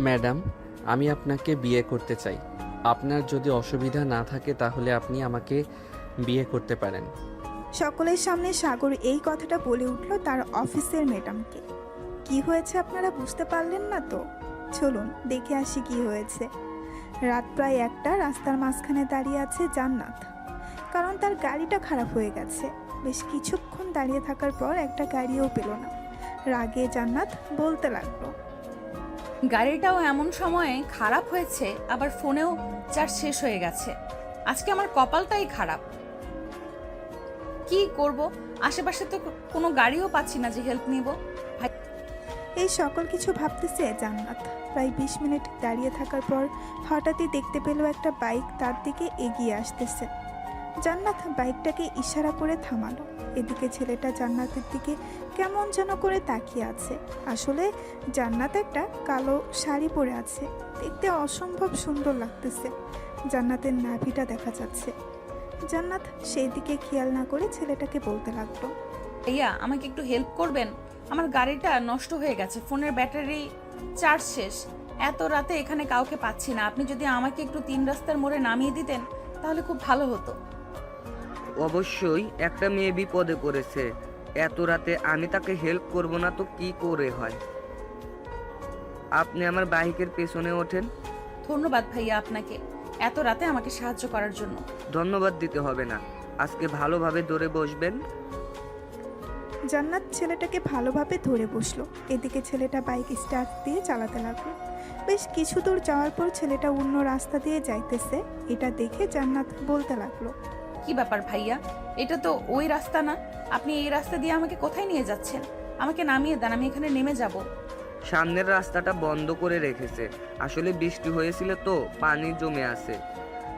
Madam, আমি আপনাকে বিয়ে করতে চাই। আপনার যদি অসুবিধা না থাকে তাহলে আপনি আমাকে বিয়ে করতে পারেন। সকলের সামনে সাগর এই কথাটা বলে উঠল তার অফিসের ম্যাডামকে। কি হয়েছে আপনারা বুঝতে পারলেন না তো? চলুন দেখে আসি কি হয়েছে। রাত প্রায় 1টা, রাস্তার মাঝখানে দাঁড়িয়ে আছে জান্নাত, কারণ তার গাড়িটা খারাপ হয়ে গেছে। বেশ কিছুক্ষণ দাঁড়িয়ে থাকার পর একটা গাড়িও পেল না। রাগে জান্নাত বলতে লাগলো, গাড়িটাও এমন সময়ে খারাপ হয়েছে, আবার ফোনেও চার্জ শেষ হয়ে গেছে। আজকে আমার কপালটাই খারাপ। কি করব, আশেপাশে তো কোনো গাড়িও পাচ্ছি না যে হেল্প নিব। এই সকল কিছু ভাবতেছে জান্নাত। প্রায় 20 মিনিট দাঁড়িয়ে থাকার পর হঠাৎই দেখতে পেল একটা বাইক তার দিকে এগিয়ে আসতেছে। জান্নাত বাইকটাকে ইশারা করে থামালো। এদিকে ছেলেটা জান্নাতের দিকে কেমন যেন করে তাকিয়ে আছে। আসলে জান্নাত একটা কালো শাড়ি পরে আছে, দেখতে অসম্ভব সুন্দর লাগতেছে। জান্নাতের নাভিটা দেখা যাচ্ছে। জান্নাত সেই দিকে খেয়াল না করে ছেলেটাকে বলতে লাগলো, ভাইয়া, আমাকে একটু হেল্প করবেন? আমার গাড়িটা নষ্ট হয়ে গেছে, ফোনের ব্যাটারি চার্জ শেষ। এত রাতে এখানে কাউকে পাচ্ছি না। আপনি যদি আমাকে একটু 3 রাস্তার মোড়ে নামিয়ে দিতেন তাহলে খুব ভালো হতো। অবশ্যই, একটা মেয়ে বিপদে পড়েছে, এত রাতে আমি তাকে হেল্প করব না তো কি করে হয়। আপনি আমার বাইকের পেছনে ওঠেন। ধন্যবাদ ভাইয়া আপনাকে, এত রাতে আমাকে সাহায্য করার জন্য। ধন্যবাদ দিতে হবে না, আজকে ভালোভাবে ধরে বসবেন। জান্নাত ছেলেটাকে ভালোভাবে ধরে বসলো। এদিকে ছেলেটা বাইক স্টার্ট দিয়ে চালাতে লাগলো। বেশ কিছু দূর যাওয়ার পর ছেলেটা অন্য রাস্তা দিয়ে যাইতেছে। এটা দেখে জান্নাত বলতে লাগলো, কি ব্যাপার ভাইয়া, এটা তো ওই রাস্তা না। আপনি এই রাস্তা দিয়ে আমাকে কোথায় নিয়ে যাচ্ছেন? আমাকে নামিয়ে দেন, আমি এখানে নেমে যাব। সামনের রাস্তাটা বন্ধ করে রেখেছে, আসলে বৃষ্টি হয়েছিল তো পানি জমে আছে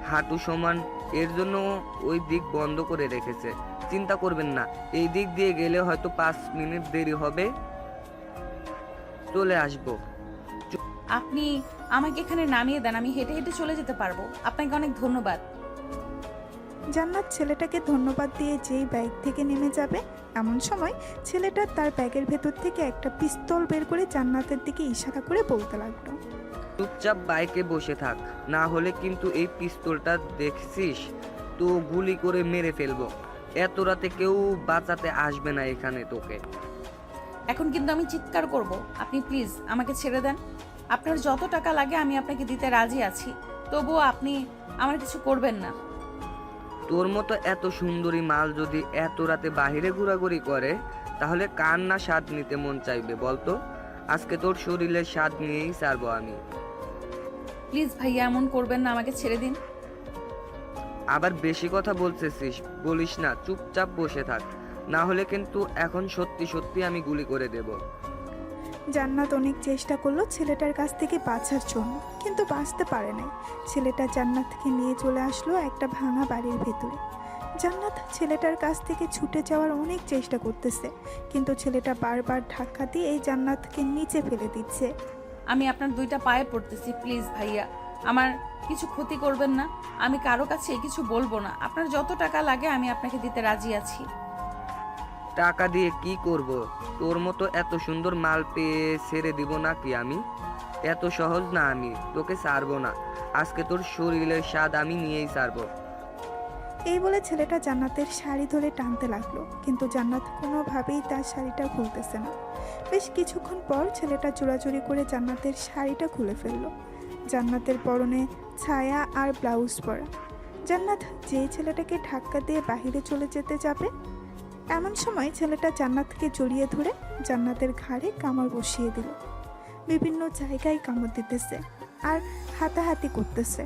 হাঁটু সমান, এর জন্য ওই দিক বন্ধ করে রেখেছে। চিন্তা করবেন না, এই দিক দিয়ে গেলে হয়তো 5 মিনিট দেরি হবে, চলে আসবো। আপনি আমাকে এখানে নামিয়ে দেন, আমি হেঁটে হেঁটে চলে যেতে পারবো। আপনাকে অনেক ধন্যবাদ। জান্নাত ছেলেটাকে ধন্যবাদ দিয়ে যেই বাইক থেকে নেমে যাবে, এমন সময় ছেলেটা তার ব্যাগের ভেতর থেকে একটা পিস্তল বের করে জান্নাতের দিকে ইশারা করে বলতে লাগলো, চুপচাপ বাইকে বসে থাক, না হলে কিন্তু এই পিস্তলটা দেখছিস তো গুলি করে মেরে ফেলবো। এত রাতে কেউ বাঁচাতে আসবে না এখানে তোকে। এখন কিন্তু আমি চিৎকার করব। আপনি প্লিজ আমাকে ছেড়ে দেন। আপনার যত টাকা লাগে আমি আপনাকে দিতে রাজি আছি, তবুও আপনি আমার কিছু করবেন না। তোর মতো এত সুন্দরী মাল যদি এত রাতে বাহিরে ঘোরাঘুরি করে তাহলে কার না স্বাদ নিতে মন চাইবে বলতো। আজকে তোর শরীরের স্বাদ নিয়েই ছাড়বো আমি। প্লিজ ভাইয়া, এমন করবেন না, আমাকে ছেড়ে দিন। আবার বেশি কথা বলতেছিস, বলিস না, চুপচাপ বসে থাক, না হলে কিন্তু এখন সত্যি সত্যি আমি গুলি করে দেব। জান্নাত অনেক চেষ্টা করলো ছেলেটার কাছ থেকে বাঁচার জন্য, কিন্তু বাঁচতে পারে নাই। ছেলেটা জান্নাতকে নিয়ে চলে আসলো একটা ভাঙা বাড়ির ভেতরে। জান্নাত ছেলেটার কাছ থেকে ছুটে যাওয়ার অনেক চেষ্টা করতেছে, কিন্তু ছেলেটা বারবার ধাক্কা দিয়ে এই জান্নাতকে নিচে ফেলে দিচ্ছে। আমি আপনার 2টা পায়ে পড়তেছি, প্লিজ ভাইয়া, আমার কিছু ক্ষতি করবেন না। আমি কারো কাছে কিছু বলবো না। আপনার যত টাকা লাগে আমি আপনাকে দিতে রাজি আছি। টাকা দিয়ে কি করব? তোর মতো এত সুন্দর মাল পেয়ে ছেড়ে দিব নাকি আমি? এত সহজ না, আমি তোকে ছাড়বো না। আজকে তোর শরীরের স্বাদ আমি নিয়েই ছাড়বো। এই বলে ছেলেটা জান্নাতের শাড়ি ধরে টানতে লাগলো, কিন্তু জান্নাত কোনোভাবেই তার শাড়িটা খুলতেছে না। বেশ কিছুক্ষণ পর ছেলেটা জোড়াজুড়ি করে জান্নাতের শাড়িটা খুলে ফেললো। জান্নাতের পরনে ছায়া আর ব্লাউজ পরা। জান্নাত যেই ছেলেটাকে ধাক্কা দিয়ে বাহিরে চলে যেতে যাবে, এমন সময় ছেলেটা জান্নাতকে জড়িয়ে ধরে জান্নাতের ঘাড়ে কামড় বসিয়ে দিল। বিভিন্ন জায়গায় কামড় দিতেছে আর হাতাহাতি করতেছে।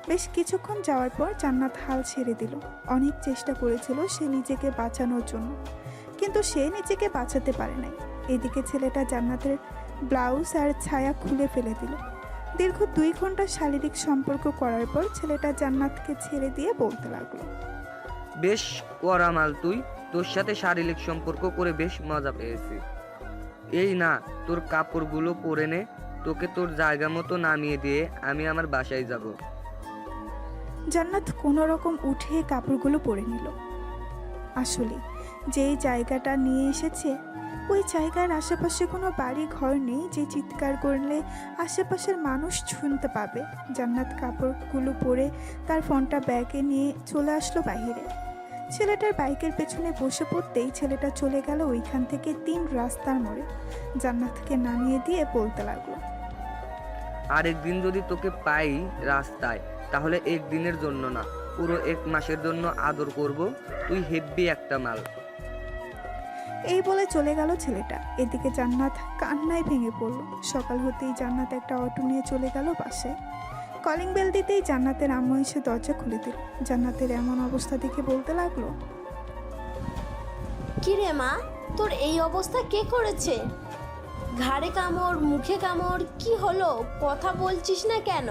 বেশ কিছুক্ষণ যাওয়ার পর জান্নাত হাল ছেড়ে দিল। অনেক চেষ্টা করেছিল সে নিজেকে বাঁচানোর জন্য, কিন্তু সে নিজেকে বাঁচাতে পারে নাই। এদিকে ছেলেটা জান্নাতের ব্লাউজ আর ছায়া খুলে ফেলে দিল। দীর্ঘ 2 ঘন্টা শারীরিক সম্পর্ক করার পর ছেলেটা জান্নাতকে ছেড়ে দিয়ে বলতে লাগলো, বেশ কড়া মাল তুই, তোর সাথে শারীরিক সম্পর্ক করে বেশ মজা পেয়েছি। এই না, তোর কাপড়গুলো পরে নে, তোকে তোর জায়গা মতো নামিয়ে দিয়ে আমি আমার বাসায় যাব। জান্নাত কোনো রকম উঠে কাপড়গুলো পরে নিল। আসলে যেই জায়গাটা নিয়ে এসেছে ওই জায়গার আশেপাশে কোনো বাড়ি ঘর নেই যে চিৎকার করলে আশেপাশের মানুষ শুনতে পাবে। জান্নাত কাপড়গুলো পরে তার ফোনটা ব্যাগে নিয়ে চলে আসলো বাইরে। ছেলেটার বাইকের পেছনে বসে পড়তেই ছেলেটা চলে গেল ওইখান থেকে 3 রাস্তার মোড়ে। জান্নাতকে নামিয়ে দিয়ে বলতে লাগলো, আরেকদিন যদি তোকে পাই রাস্তায়, তাহলে একদিনের জন্য না, পুরো 1 মাসের জন্য আদর করব। তুই হেব্বি একটা মাল। এই বলে চলে গেল ছেলেটা। এদিকে জান্নাত কান্নায় ভেঙে পড়ল। সকাল হতেই জান্নাত একটা অটো নিয়ে চলে গেল বাসায়। কলিং বেল দিতেই জান্নাতের আম্মু এসে দরজা খুলে দিল। জান্নাতের এমন অবস্থা দেখে বলতে লাগলো, কি রে মা, তোর এই অবস্থা কে করেছে? ঘাড়ে কামড়, মুখে কামড়, কি হলো? কথা বলছিস না কেন?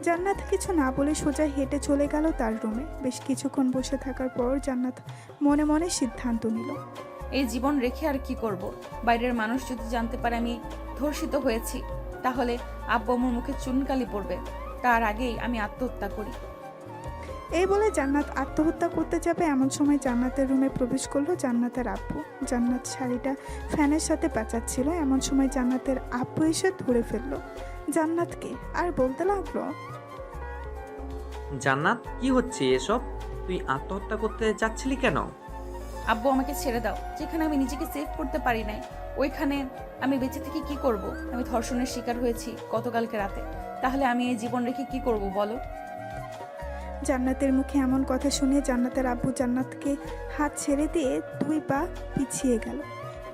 জান্নাত কিছু না বলে সোজা হেঁটে চলে গেল তার রুমে। বেশ কিছুক্ষণ বসে থাকার পর জান্নাত মনে মনে সিদ্ধান্ত নিল, এই জীবন রেখে আর কি করব? বাইরের মানুষ যদি জানতে পারে আমি ধর্ষিত হয়েছি, তাহলে আব্বু আম্মুর মুখে চুনকালি পড়বে। তার আগেই আমি আত্মহত্যা করি। এই বলে জান্নাত আত্মহত্যা করতে যাবে এমন সময় জান্নাতের রুমে প্রবেশ করলো জান্নাতের আব্বু। জান্নাত শাড়িটা ফ্যানের সাথে পেঁচাচ্ছিল। এমন সময় জান্নাতের আব্বু এসে ধরে ফেললো জান্নাতকে আর বলতে লাগলো, জান্নাত, কি হচ্ছে এসব? তুই আত্মহত্যা করতে যাচ্ছিলি কেন? আব্বু আমাকে ছেড়ে দাও। যেখানে আমি নিজেকে সেভ করতে পারি নাই, ওইখানে আমি বেঁচে থেকে কি করব? আমি ধর্ষণের শিকার হয়েছি গতকালকে রাতে। তাহলে আমি এই জীবন রেখে কি করব বলো? জান্নাতের মুখে এমন কথা শুনে জান্নাতের আব্বু জান্নাতকে হাত ছেড়ে দিয়ে 2 পা পিছিয়ে গেল।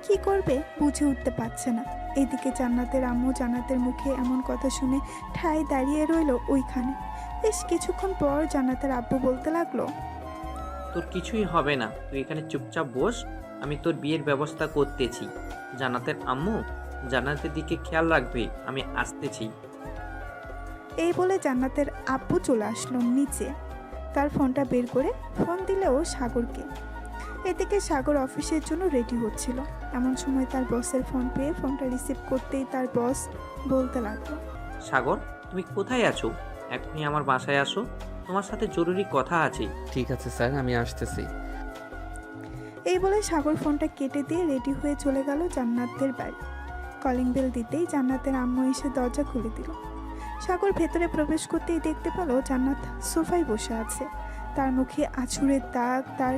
কি করবে বুঝে উঠতে পারছে না। এদিকে জান্নাতের আম্মু জান্নাতের মুখে এমন কথা শুনে ঠায় দাঁড়িয়ে রইল ওইখানে। বেশ কিছুক্ষণ পর জান্নাতের আব্বু বলতে লাগলো, তোর কিছুই হবে না, তুই এখানে চুপচাপ বস, আমি তোর বিয়ের ব্যবস্থা করতেছি। জান্নাতের আম্মু, জান্নাতের দিকে খেয়াল রাখবে, আমি আসতেছি। এই বলে জান্নাতের আব্বু চলে আসলো নিচে। তার ফোনটা বের করে ফোন দিলেও সাগরকে। এদিকে সাগর অফিসের জন্য রেডি হচ্ছিল। এমন সময় তার বসের ফোন পেয়ে ফোনটা রিসিভ করতেই তার বস বলতে লাগলো, সাগর, তুমি কোথায় আছো? এখনই আমার বাসায় আসো, তোমার সাথে জরুরি কথা আছে। ঠিক আছে স্যার, আমি আসতেছি। এই বলে সাগর ফোনটা কেটে দিয়ে রেডি হয়ে চলে গেল জান্নাতের বাড়ি। কলিং বেল দিতেই জান্নাতের আম্মু এসে দরজা খুলে দিল। সাগর ভেতরে প্রবেশ করতেই দেখতে পেল জান্নাত সোফায় বসে আছে। তার মুখে আঁচড়ের দাগ, তার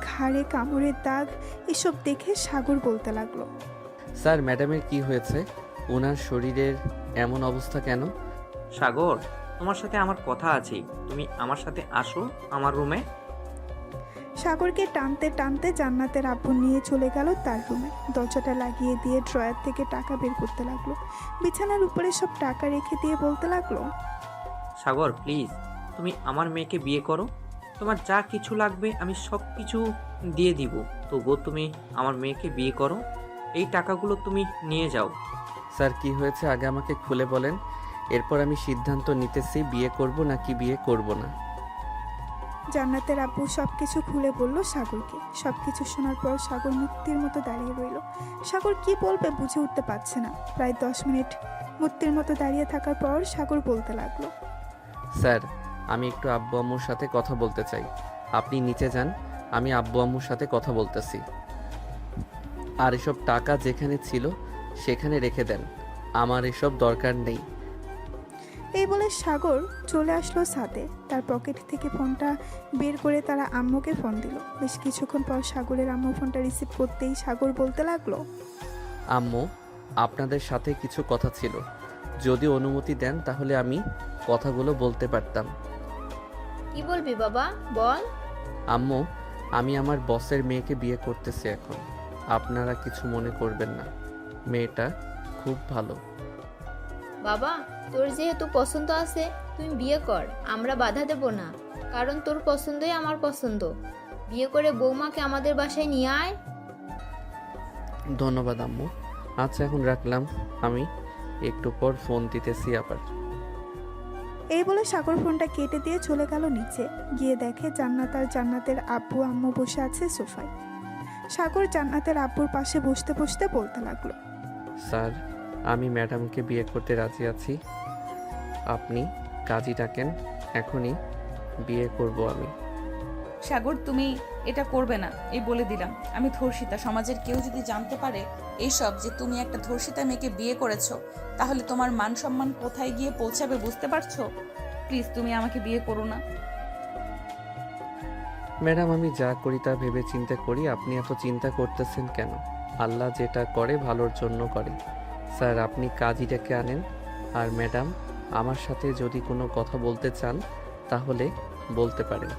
ঘাড়ে কামড়ের দাগ। এসব দেখে সাগর বলতে লাগলো, স্যার, ম্যাডামের কি হয়েছে? ওনার শরীরের এমন অবস্থা কেন? সাগর, তোমার সাথে আমার কথা আছে, তুমি আমার সাথে আসো আমার রুমে। সাগরকে টানতে টানতে জান্নাতের আব্বু নিয়ে চলে গেল তার রুমে। দরজাটা লাগিয়ে দিয়ে ড্রয়ার থেকে টাকা বের করতে লাগলো। বিছানার উপরে সব টাকা রেখে দিয়ে বলতে লাগলো, সাগর প্লিজ, তুমি আমার মেয়েকে বিয়ে করো। তোমার যা কিছু লাগবে আমি সব কিছু দিয়ে দিব, তবুও তুমি আমার মেয়েকে বিয়ে করো। এই টাকাগুলো তুমি নিয়ে যাও। স্যার, কি হয়েছে আগে আমাকে খুলে বলেন, এরপর আমি সিদ্ধান্ত নিতেছি বিয়ে করব নাকি বিয়ে করব না। জান্নাতের আব্বু সবকিছু খুলে বলল সাগরকে। সবকিছু শোনার পর সাগর মূর্তির মতো দাঁড়িয়ে রইল। সাগর কি বলবে বুঝে উঠতে পারছে না। প্রায় 10 মিনিট মূর্তির মতো দাঁড়িয়ে থাকার পর সাগর বলতে লাগলো, স্যার, আমি একটু আব্বু আম্মুর সাথে কথা বলতে চাই। আপনি নিচে যান, আমি আব্বু আম্মুর সাথে কথা বলতেছি। আর এসব টাকা যেখানে ছিল সেখানে রেখে দেন, আমার এসব দরকার নেই। এই বলে সাগর চলে আসলো ছাদে। তার পকেট থেকে ফোনটা বের করে তারা আম্মুকে ফোন দিল। বেশ কিছুক্ষণ পর সাগরের আম্মু ফোনটা রিসিভ করতেই সাগর বলতে লাগলো, আম্মু, আপনাদের সাথে কিছু কথা ছিল, যদি অনুমতি দেন তাহলে আমি কথাগুলো বলতে পারতাম। কি বলবি বাবা, বল। আম্মু, আমি আমার বসের মেয়েকে বিয়ে করতেছি এখন। আপনারা কিছু মনে করবেন না, মেয়েটা খুব ভালো। বাবা, তোর যেহেতু পছন্দ আছে তুই বিয়ে কর, আমরা বাধা দেব না, কারণ তোর পছন্দই আমার পছন্দ। বিয়ে করে বৌমাকে আমাদের বাসায় নিয়ে আয়। ধন্যবাদ আম্মু। আচ্ছা, এখন রাখলাম, আমি একটু পর ফোন দিতেছি আবার। এই বলে সাগর ফোনটা কেটে দিয়ে চলে গেল নিচে। গিয়ে দেখে জান্নাত আর জান্নাতের আব্বু আম্মু বসে আছে সোফায়। সাগর জান্নাতের আব্বুর পাশে বসতে বসতে বলতে লাগলো, স্যার, আমি ম্যাডামকে বিয়ে করতে রাজি আছি। আপনি কাজী ডাকেন, এখনই বিয়ে করব আমি। সাগর তুমি এটা করবে না, এই বলে দিলাম। আমি ধর্ষিতা। সমাজের কেউ যদি জানতে পারে এইসব, যে তুমি একটা ধর্ষিতা মেয়েকে বিয়ে করেছো, তাহলে তোমার মান সম্মান কোথায় গিয়ে পৌঁছাবে বুঝতে পারছো? প্লিজ তুমি আমাকে বিয়ে করো না। ম্যাডাম, আমি যা করি তা ভেবে চিন্তা করি, আপনি এত চিন্তা করতেছেন কেন? আল্লাহ যেটা করে ভালোর জন্য করে। স্যার, আপনি কাজীটাকে আনেন। আর ম্যাডাম, আমার সাথে যদি কোনো কথা বলতে চান তাহলে বলতে পারেন।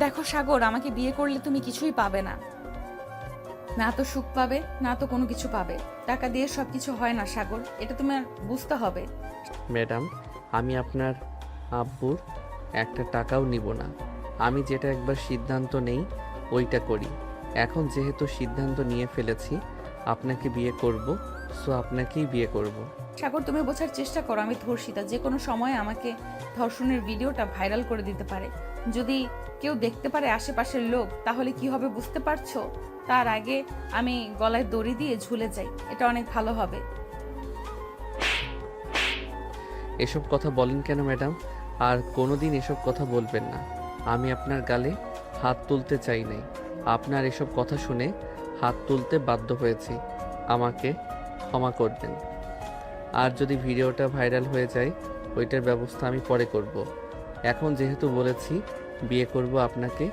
দেখো সাগর, আমাকে বিয়ে করলে তুমি কিছুই পাবে না। না তো সুখ পাবে, না তো কোনো কিছু পাবে। টাকা দিয়ে সবকিছু হয় না সাগর, এটা তোমার বুঝতে হবে। ম্যাডাম, আমি আপনার আব্বুর একটা টাকাও নিব না। আমি যেটা একবার সিদ্ধান্ত নেই ওইটা করি। এখন যেহেতু সিদ্ধান্ত নিয়ে ফেলেছি আপনাকে বিয়ে করব, সো আপনাকেই বিয়ে করব। সাগর, তুমি বোঝার চেষ্টা করো, আমি ধর্ষিতা। যে কোনো সময় আমাকে ধর্ষণের ভিডিওটা ভাইরাল করে দিতে পারে। যদি কেউ দেখতে পারে আশেপাশের লোক, তাহলে কি হবে বুঝতে পারছো? তার আগে আমি গলায় দড়ি দিয়ে ঝুলে যাই, এটা অনেক ভালো হবে। এসব কথা বলেন কেন ম্যাডাম? আর কোনোদিন এসব কথা বলবেন না। আমি আপনার গালে হাত তুলতে চাই নাই, আপনার এসব কথা শুনে হাত তুলতে বাধ্য হয়েছি। আমাকে ক্ষমা করবেন। আর যদি ভিডিওটা ভাইরাল হয়ে যায় ওইটার ব্যবস্থা আমি পরে করব। এখন যেহেতু বলেছি বিয়ে করব আপনাকে,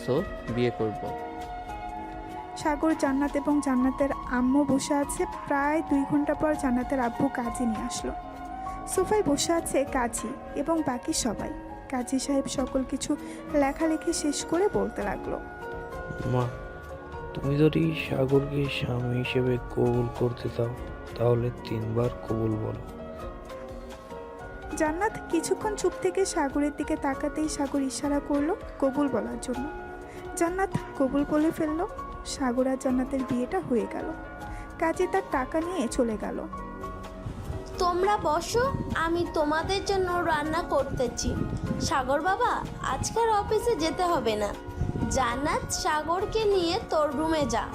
সো বিয়ে করব। সাগর, জান্নাত এবং জান্নাতের আম্মু বসে আছে। প্রায় 2 ঘন্টা পর জান্নাতের আব্বু কাজী নিয়ে আসলো। সোফায় বসে আছে কাজী এবং বাকি সবাই। কাজী সাহেব সকল কিছু লেখালেখি শেষ করে বলতে লাগলো, মা, তুমি যদি সাগরকে স্বামী হিসেবে কবুল করতে চাও তাহলে 3 বার কবুল বলো। জান্নাত কিছুক্ষণ চুপ থেকে সাগরের দিকে তাকাতেই সাগর ইশারা করলো কবুল বলার জন্য। জান্নাত কবুল বলে ফেললো। সাগর আর জান্নাতের বিয়েটা হয়ে গেল। কাজী তার টাকা নিয়ে চলে গেল। তোমরা বসো, আমি তোমাদের জন্য রান্না করতেছি। সাগর বাবা, আজকের অফিসে যেতে হবে না। জান্নাত, সাগরকে নিয়ে তোর রুমে যা।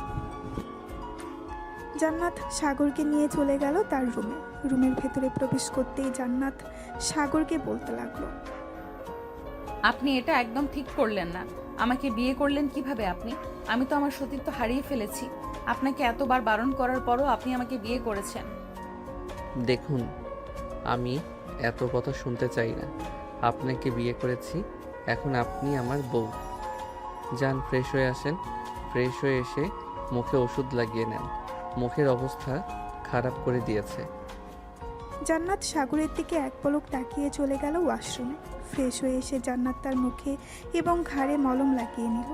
জান্নাত সাগরকে নিয়ে চলে গেল তার রুমে। রুমের ভেতরে প্রবেশ করতেই জান্নাত সাগরকে বলতে লাগলো, আপনি এটা একদম ঠিক করলেন না। আমাকে বিয়ে করলেন কিভাবে আপনি? আমি তো আমার সতীত্ব হারিয়ে ফেলেছি। আপনাকে এতবার বারণ করার পরও আপনি আমাকে বিয়ে করেছেন। দেখুন, আমি এত কথা শুনতে চাই না। আপনাকে বিয়ে করেছি, এখন আপনি আমার বউ। যান, ফ্রেশ হয়ে আসেন। ফ্রেশ হয়ে এসে মুখে ওষুধ লাগিয়ে নেন, মুখের অবস্থা খারাপ করে দিয়েছে। জান্নাত সাগরের দিকে এক পলক তাকিয়ে চলে গেল ওয়াশরুমে। ফ্রেশ হয়ে এসে জান্নাত তার মুখে এবং ঘাড়ে মলম লাগিয়ে নিল।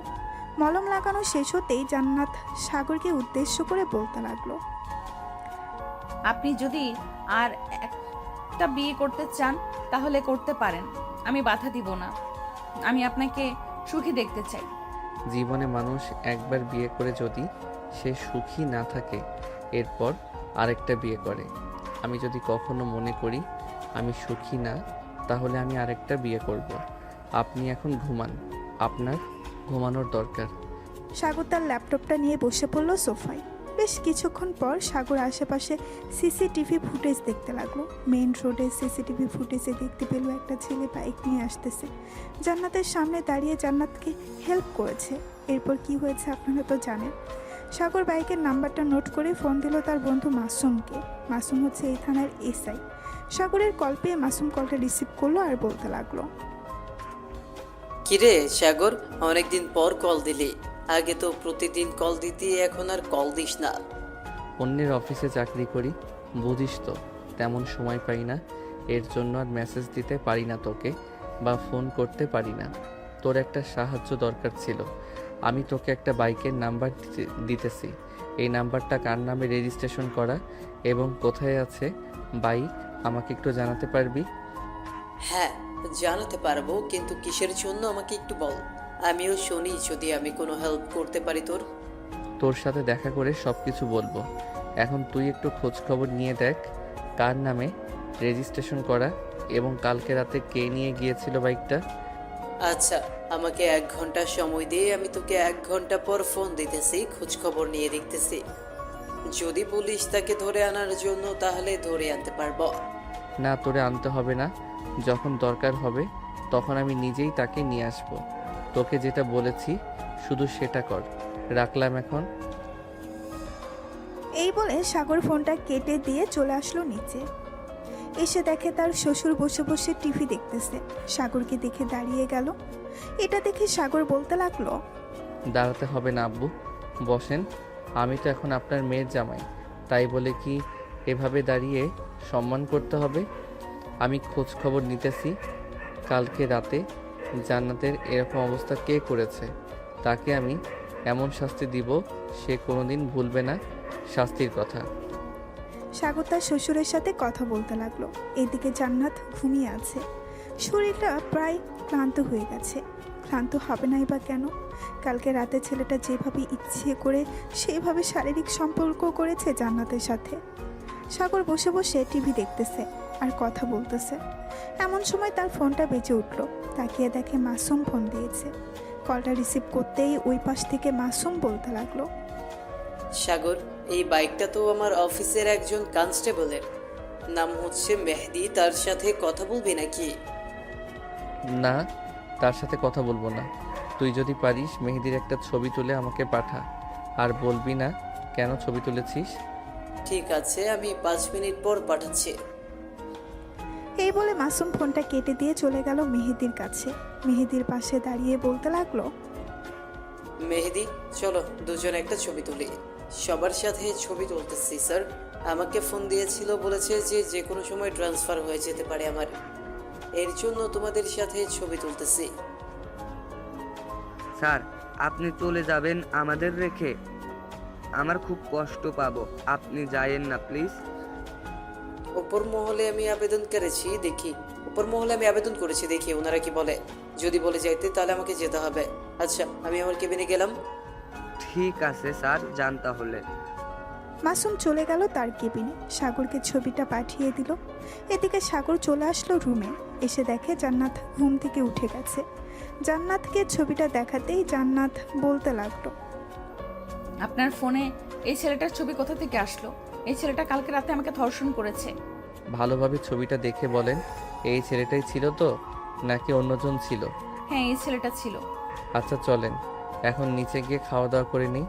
মলম লাগানো শেষ হতেই জান্নাত সাগরকে উদ্দেশ্য করে বলতে লাগলো, আপনি যদি আর একটা বিয়ে করতে চান তাহলে করতে পারেন, আমি বাধা দিব না। আমি আপনাকে সুখী দেখতে চাই। জীবনে মানুষ একবার বিয়ে করে যদি সে সুখী না থাকে এরপর আরেকটা বিয়ে করে। আমি যদি কখনো মনে করি আমি সুখী না, তাহলে আমি আরেকটা বিয়ে করব। আপনি এখন ঘুমান, আপনার ঘুমানোর দরকার। সাগর তার ল্যাপটপটা নিয়ে বসে পড়ল সোফায়। বেশ কিছুক্ষণ পর সাগর আশেপাশে সিসিটিভি ফুটেজ দেখতে লাগলো। মেইন রোডে সিসিটিভি ফুটেজে দেখতে পেল একটা ছেলে বাইক নিয়ে আসতেছে। জান্নাতের সামনে দাঁড়িয়ে জান্নাতকে হেল্প করেছে। এরপর কি হয়েছে আপনারা তো জানেন। সাগর বাইকের নাম্বারটা নোট করে ফোন দিল তার বন্ধু মাসুমকে। মাসুম হচ্ছে এই থানার এসআই। সাগরের কল পেয়ে মাসুম কলটা রিসিভ করলো আর বলতে লাগলো, কিরে সাগর, অনেকদিন পর কল দিলি। আগে তো প্রতিদিন কল দিতি, এখন আর কল দিস না। অন্যের অফিসে চাকরি করি, বুঝিস তো, তেমন সময় পাই না। এর জন্য আর মেসেজ দিতে পারি না তোকে, বা ফোন করতে পারি না। তোর একটা সাহায্য দরকার ছিল। আমি তোকে একটা বাইকের নাম্বার দিতেছি। এই নাম্বারটা কার নামে রেজিস্ট্রেশন করা এবং কোথায় আছে বাইক আমাকে একটু জানাতে পারবি? হ্যাঁ, জানাতে পারবো, কিন্তু কিসের জন্য আমাকে একটু বল। আমিও শুনি যদি আমি কোনো হেল্প করতে পারি তোর। তোর সাথে দেখা করে সব কিছু বলবো। এখন তুই একটু খোঁজ খবর নিয়ে দেখ কার নামে রেজিস্ট্রেশন করা এবং কালকে রাতে কে নিয়ে গিয়েছিল বাইকটা। আচ্ছা, আমাকে 1 ঘন্টা সময় দিয়ে আমি তোকে 1 ঘন্টা পর ফোন দিতেছি, খোঁজ খবর নিয়ে দেখতেছি। যদি বলিস তাকে ধরে আনার জন্য তাহলে ধরে আনতে পারবো। না, তোরে আনতে হবে না। যখন দরকার হবে তখন আমি নিজেই তাকে নিয়ে আসবো। তোকে যেটা বলেছি শুধু সেটা কর। রাখলাম এখন। এই বলে সাগর ফোনটা কেটে দিয়ে চলে আসলো নিচে। এসে দেখে তার শ্বশুর বসে বসে টিভি দেখতেছে। সাগরকে দেখে দাঁড়িয়ে গেল। এটা দেখে সাগর বলতে লাগলো, দাঁড়াতে হবে না আব্বু, বসেন। আমি তো এখন আপনার মেয়ের জামাই, তাই বলে কি এভাবে দাঁড়িয়ে সম্মান করতে হবে? আমি খোঁজ খবর নিতেছি কালকে রাতে জান্নাতের এরকম অবস্থা কে করেছে। তাকে আমি এমন শাস্তি দিব সে কোনোদিন ভুলবে না শাস্তির কথা। সাগর তার শ্বশুরের সাথে কথা বলতে লাগলো। এদিকে জান্নাত ঘুমিয়ে আছে। শরীরটা প্রায় ক্লান্ত হয়ে গেছে। ক্লান্ত হবে নাই বা কেন? কালকে রাতে ছেলেটা যেভাবে ইচ্ছে করে সেভাবে শারীরিক সম্পর্ক করেছে জান্নাতের সাথে। সাগর বসে বসে টিভি দেখতেছে আর কথা বলতেছে। এমন সময় তার ফোনটা বেজে উঠল। তাকিয়ে দেখে মাসুম ফোন দিয়েছে। কলটা রিসিভ করতেই ওই পাশ থেকে মাসুম বলতে লাগলো, সাগর, এই বাইকটা তো আমার অফিসের একজন কনস্টেবলের, নাম হচ্ছে মেহেদি। তার সাথে কথা বলবি নাকি? না, তার সাথে কথা বলবো না। তুই যদি পারিস মেহেদির একটা ছবি তুলে আমাকে পাঠা, আর বলবি না কেন ছবি তুলেছিস। ঠিক আছে, আমি 5 মিনিট পর পাঠাচ্ছি। এই বলে মাসুম ফোনটা কেটে দিয়ে চলে গেল মেহেদির কাছে। মেহেদির পাশে দাঁড়িয়ে বলতে লাগলো, মেহেদি, চলো দুজন একটা ছবি তুলি। সবার সাথে ছবি তুলতেছি স্যার। আমাকে ফোন দিয়েছিল, বলেছে যে যে কোনো সময় ট্রান্সফার হয়ে যেতে পারে আমার, এর জন্য তোমাদের সাথে ছবি তুলতেছি। স্যার, আপনি চলে যাবেন আমাদের রেখে? আমার খুব কষ্ট পাবো, আপনি যায়েন না প্লিজ। উপর মহলে আমি আবেদন করেছি, দেখি ওনারা কি বলে। যদি বলে যাইতে তাহলে আমাকে যেতে হবে। আচ্ছা, আমি আমার কেবিনে গেলাম। ঠিক আছে স্যার, যান তাহলে। মাসুম চলে গেল তার কেবিনে। সাগরকে ছবিটা পাঠিয়ে দিল। এদিকে সাগর চলে আসলো রুমে। এসে দেখে জান্নাত ঘুম থেকে উঠে গেছে। জান্নাতকে ছবিটা দেখাতেই জান্নাত বলতে লাগলো, আপনার ফোনে এই ছেলেটার ছবি কোথা থেকে আসলো? এই ছেলেটা কালকে রাতে আমাকে ধর্ষণ করেছে। ভালোভাবে ছবিটা দেখে বলেন, এই ছেলেটাই ছিল তো নাকি অন্যজন ছিল? হ্যাঁ, এই ছেলেটা ছিল। আচ্ছা চলেন এখন নিচে গিয়ে খাওয়া দাওয়া করে নিই,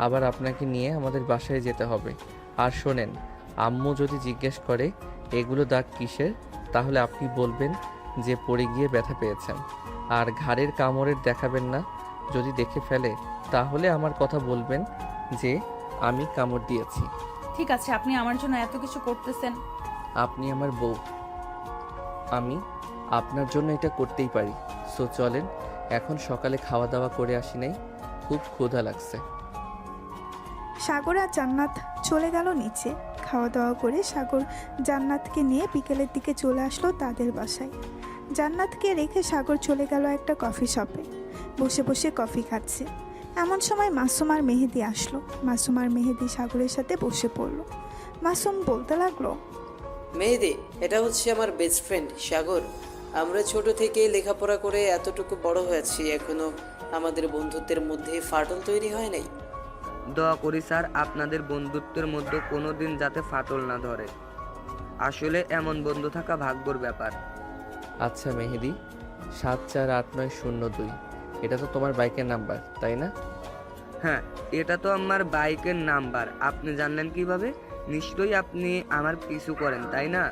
আবার আপনাকে নিয়ে আমাদের বাসায় যেতে হবে। আর শোনেন, আম্মু যদি জিজ্ঞেস করে এগুলো দাগ কিসের, তাহলে আপনি বলবেন যে পড়ে গিয়ে ব্যথা পেয়েছেন। আর ঘাড়ের কামড়ের দেখাবেন না। যদি দেখে ফেলে তাহলে আমার কথা বলবেন যে আমি কামড় দিয়েছি। ঠিক আছে, আপনি আমার জন্য এত কিছু করতেছেন। আপনি আমার বউ, আমি আপনার জন্য এটা করতেই পারি। সো চলেন, এখন সকালে খাওয়া দাওয়া করে আসি নাই, খুব ক্ষুধা লাগছে। সাগর আর জান্নাত চলে গেল নিচে। খাওয়া দাওয়া করে সাগর জান্নাতকে নিয়ে বিকেলের দিকে চলে আসলো তাদের বাসায়। জান্নাতকে রেখে সাগর চলে গেল একটা কফি শপে। বসে বসে কফি খাচ্ছে। এমন সময় মাসুম আর মেহেদি আসলো। মাসুম আর মেহেদি সাগরের সাথে বসে পড়লো। মাসুম বলতে লাগলো, মেহেদি, এটা হচ্ছে আমার বেস্ট ফ্রেন্ড সাগর। আমরা ছোট থেকে লেখাপড়া করে এতটুকু বড় হয়েছি, এখনো আমাদের বন্ধুত্বের মধ্যে ফাটল তৈরি হয় নাই। দোয়া করি স্যার আপনাদের বন্ধুত্বের মধ্যে কোনো দিন যাতে ফাটল না ধরে। আসলে এমন বন্ধু থাকা ভাগ্যর ব্যাপার। আচ্ছা মেহেদি, 748902, এটা তো তোমার বাইকের নাম্বার তাই না? হ্যাঁ, এটা তো আমার বাইকের নাম্বার। আপনি জানলেন কিভাবে? নিশ্চয়ই আপনি আমার পিছু করেন, তাই না?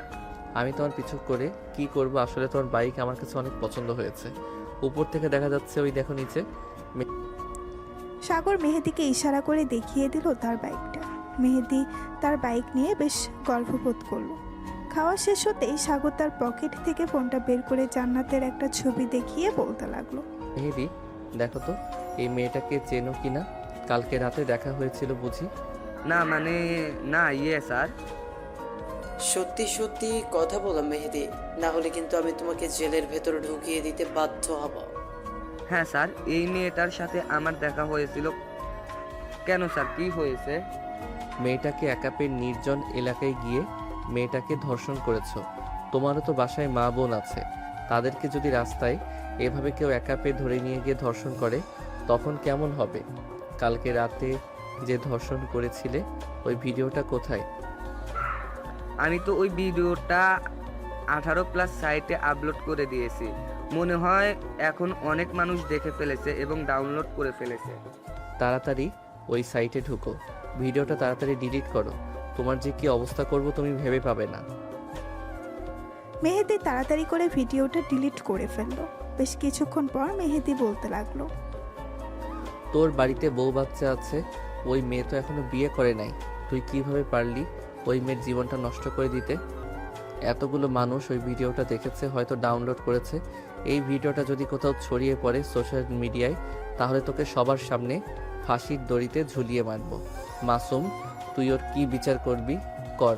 আমি তোমার পিছু করে কি করব? আসলে তোমার বাইক আমার কাছে অনেক পছন্দ হয়েছে। উপর থেকে দেখা যাচ্ছে, ওই দেখো নিচে। সাগর মেহেদিকে ইশারা করে দেখিয়ে দিল তার বাইকটা। মেহেদি তার বাইক নিয়ে বেশ গর্ববোধ করলো। খাওয়া শেষ হতেই সাগর তার পকেট থেকে ফোনটা বের করে জান্নাতের একটা ছবি দেখিয়ে বলতে লাগলো, মেহেদি, দেখো তো এই মেয়েটাকে চেনো কিনা? কালকে রাতে দেখা হয়েছিল বুঝি? না মানে, না স্যার। সত্যি সত্যি কথা বলো মেহেদি, না হলে কিন্তু আমি তোমাকে জেলের ভেতরে ঢুকিয়ে দিতে বাধ্য হব। হ্যাঁ স্যার, এই মেয়েটার সাথে আমার দেখা হয়েছিল। কেন স্যার, কি হয়েছে? মেয়েটাকে একা পেয়ে নির্জন এলাকায় গিয়ে মেয়েটাকে ধর্ষণ করেছো। তোমারও তো বাসায় মা বোন আছে, তাদেরকে যদি রাস্তায় এভাবে কেউ একা পেয়ে ধরে নিয়ে গিয়ে ধর্ষণ করে তখন কেমন হবে? কালকে রাতে যে ধর্ষণ করেছিলে ওই ভিডিওটা কোথায়? আমি তো ওই ভিডিওটা 18+ সাইটে আপলোড করে দিয়েছি। মনে হয় এখন অনেক মানুষ দেখে ফেলেছে এবং ডাউনলোড করে ফেলেছে। তাড়াতাড়ি ওই সাইটে ঢুকো, ভিডিওটা তাড়াতাড়ি ডিলিট করো। তোমার যে কি অবস্থা করব তুমি ভেবে পাবে না। মেহেদি তাড়াতাড়ি করে ভিডিওটা ডিলিট করে ফেললো। বেশ কিছুক্ষণ পর মেহেদি বলতে লাগলো, তোর বাড়িতে বউ বাচ্চা আছে, ওই মেয়ে তো এখনো বিয়ে করে নাই। তুই কিভাবে পারলি ওই মেয়ের জীবনটা নষ্ট করে দিতে? এতগুলো মানুষ ওই ভিডিওটা দেখেছে, হয়তো ডাউনলোড করেছে। এই ভিডিওটা যদি কোথাও ছড়িয়ে পড়ে সোশ্যাল মিডিয়ায়, তাহলে তোকে সবার সামনে ফাঁসির দড়িতে ঝুলিয়ে মারব। মাসুম, তুই ওর কি বিচার করবি কর।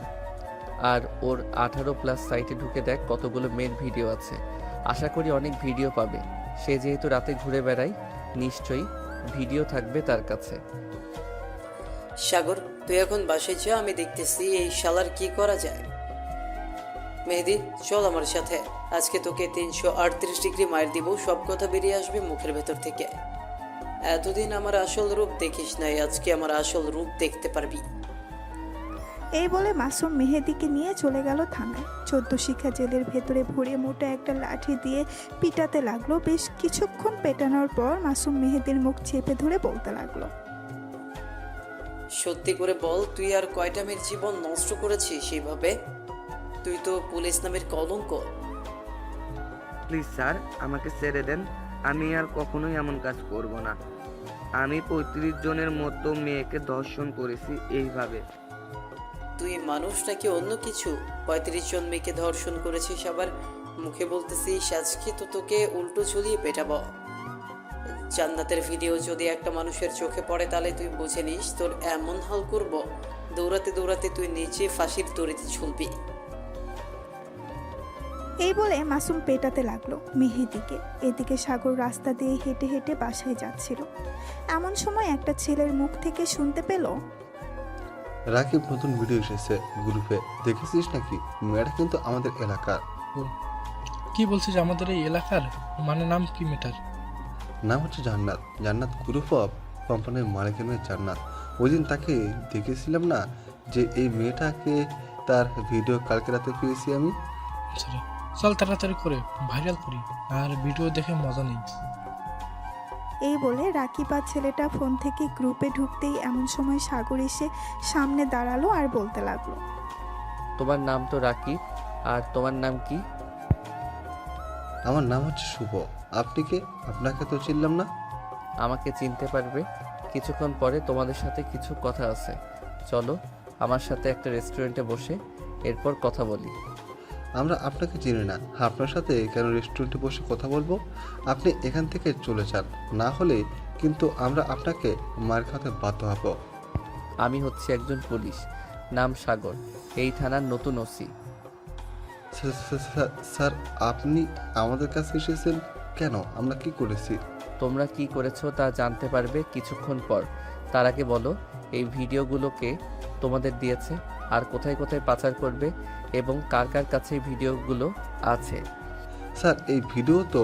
আর ওর 18+ সাইটে ঢুকে দেখ কতগুলো মেয়ের ভিডিও আছে। আশা করি অনেক ভিডিও পাবে। সে যেহেতু রাতে ঘুরে বেড়ায়, নিশ্চয়ই ভিডিও থাকবে তার কাছে। সাগর, তুই এখন বাসায় যা, আমি দেখতেছি এই শালার কি করা যায়। মেহেদি, চল আমার সাথে। আজকে তোকে 338 ডিগ্রি মার দিব, সব কথা বেরিয়ে আসবে মুখের ভেতর থেকে। এতদিন আমার আসল রূপ দেখিস নাই, আজকে আমার আসল রূপ দেখতে পারবি। এই বলে মাসুম মেহেদিকে নিয়ে চলে গেল থানায়। 14 শিক্ষা জেলের ভেতরে ভরে মোটা একটা লাঠি দিয়ে পিটাতে লাগলো। বেশ কিছুক্ষণ পেটানোর পর মাসুম মেহেদির মুখ চেপে ধরে বলতে লাগলো, সত্যি করে বল, তুই আর কয়টা মেয়ের জীবন নষ্ট করেছিস সেইভাবে? তুই তো পুলিশ নামের কলঙ্ক। প্লিজ স্যার, আমাকে ছেড়ে দেন। আমি আর কখনোই এমন কাজ করব না। আমি 35 জনের মতো মেয়েকে ধর্ষণ করেছি এইভাবে। তুই মানুষ নাকি অন্য কিছু? 35 জন মেয়েকে ধর্ষণ করেছিস, আবার মুখে বলতেছিস আজকে তো তোকে উল্টো ঝুলিয়ে পেটাবো। জান্নাতের ভিডিও যদি একটা মানুষের চোখে পড়ে তাহলে তুই বুঝে নিস তোর এমন হাল করব, দৌড়াতে দৌড়াতে তুই নিচে ফাঁসির দড়িতে ঝুলবি। এই বলে মাসুম পেটাতে লাগলো মেহেদিকে। এদিকে সাগর রাস্তা দিয়ে হেঁটে হেঁটে বাসায় যাচ্ছিল। এমন সময় একটা ছেলের মুখ থেকে শুনতে পেল, রাকিব নতুন ভিডিও এসেছে গ্রুপে, দেখেছিস নাকি? মেয়েটা কিন্তু আমাদের এলাকার। কি বলছিস? আমাদের এই এলাকার? মানে নাম কি মেটার? নাম হচ্ছে জান্নাত। জান্নাত গ্রুপ অফ কোম্পানির মালিকের মেয়ে জান্নাত। ওই দিন তাকে দেখেছিলাম না, যে এই মেয়েটাকে, তার ভিডিও কালকে রাতে পেয়েছি আমি। সরি, চল তাড়াতাড়ি করে ভাইরাল করি, আর ভিডিও দেখে মজা নেই। এই বলে রাকিব আর ছেলেটা ফোন থেকে গ্রুপে ঢুকতেই এমন সময় সাগর এসে সামনে দাঁড়ালো আর বলতে লাগলো, তোমার নাম তো রাকিব, আর তোমার নাম কি? আমার নাম হচ্ছে শুভ। আপনি কে? আপনাকে তো চিনলাম না। আমাকে চিনতে পারবে কিছুক্ষণ পরে। তোমাদের সাথে কিছু কথা আছে, চলো আমার সাথে একটা রেস্টুরেন্টে বসে এরপর কথা বলি। আমরা আপনাকে চিনি না, আপনার সাথে কেন রেস্টুরেন্টে বসে কথা বলবো? আপনি এখান থেকে চলে যান, না হলে কিন্তু আমরা আপনাকে মার খাতে বাধ্য হব। আমি হচ্ছে একজন পুলিশ, নাম সাগর, এই থানার নতুন ওসি। স্যার, আপনি আমাদের কাছে এসেছেন কেন? আমরা কি করেছি? তোমরা কি করেছো তা জানতে পারবে কিছুক্ষণ পর। তার আগে বলো, এই ভিডিওগুলোকে তোমাদের দিয়েছে, আর কোথায় কোথায় পাচার করবে, এবং কার কার কাছে এই ভিডিওগুলো আছে? স্যার, এই ভিডিও তো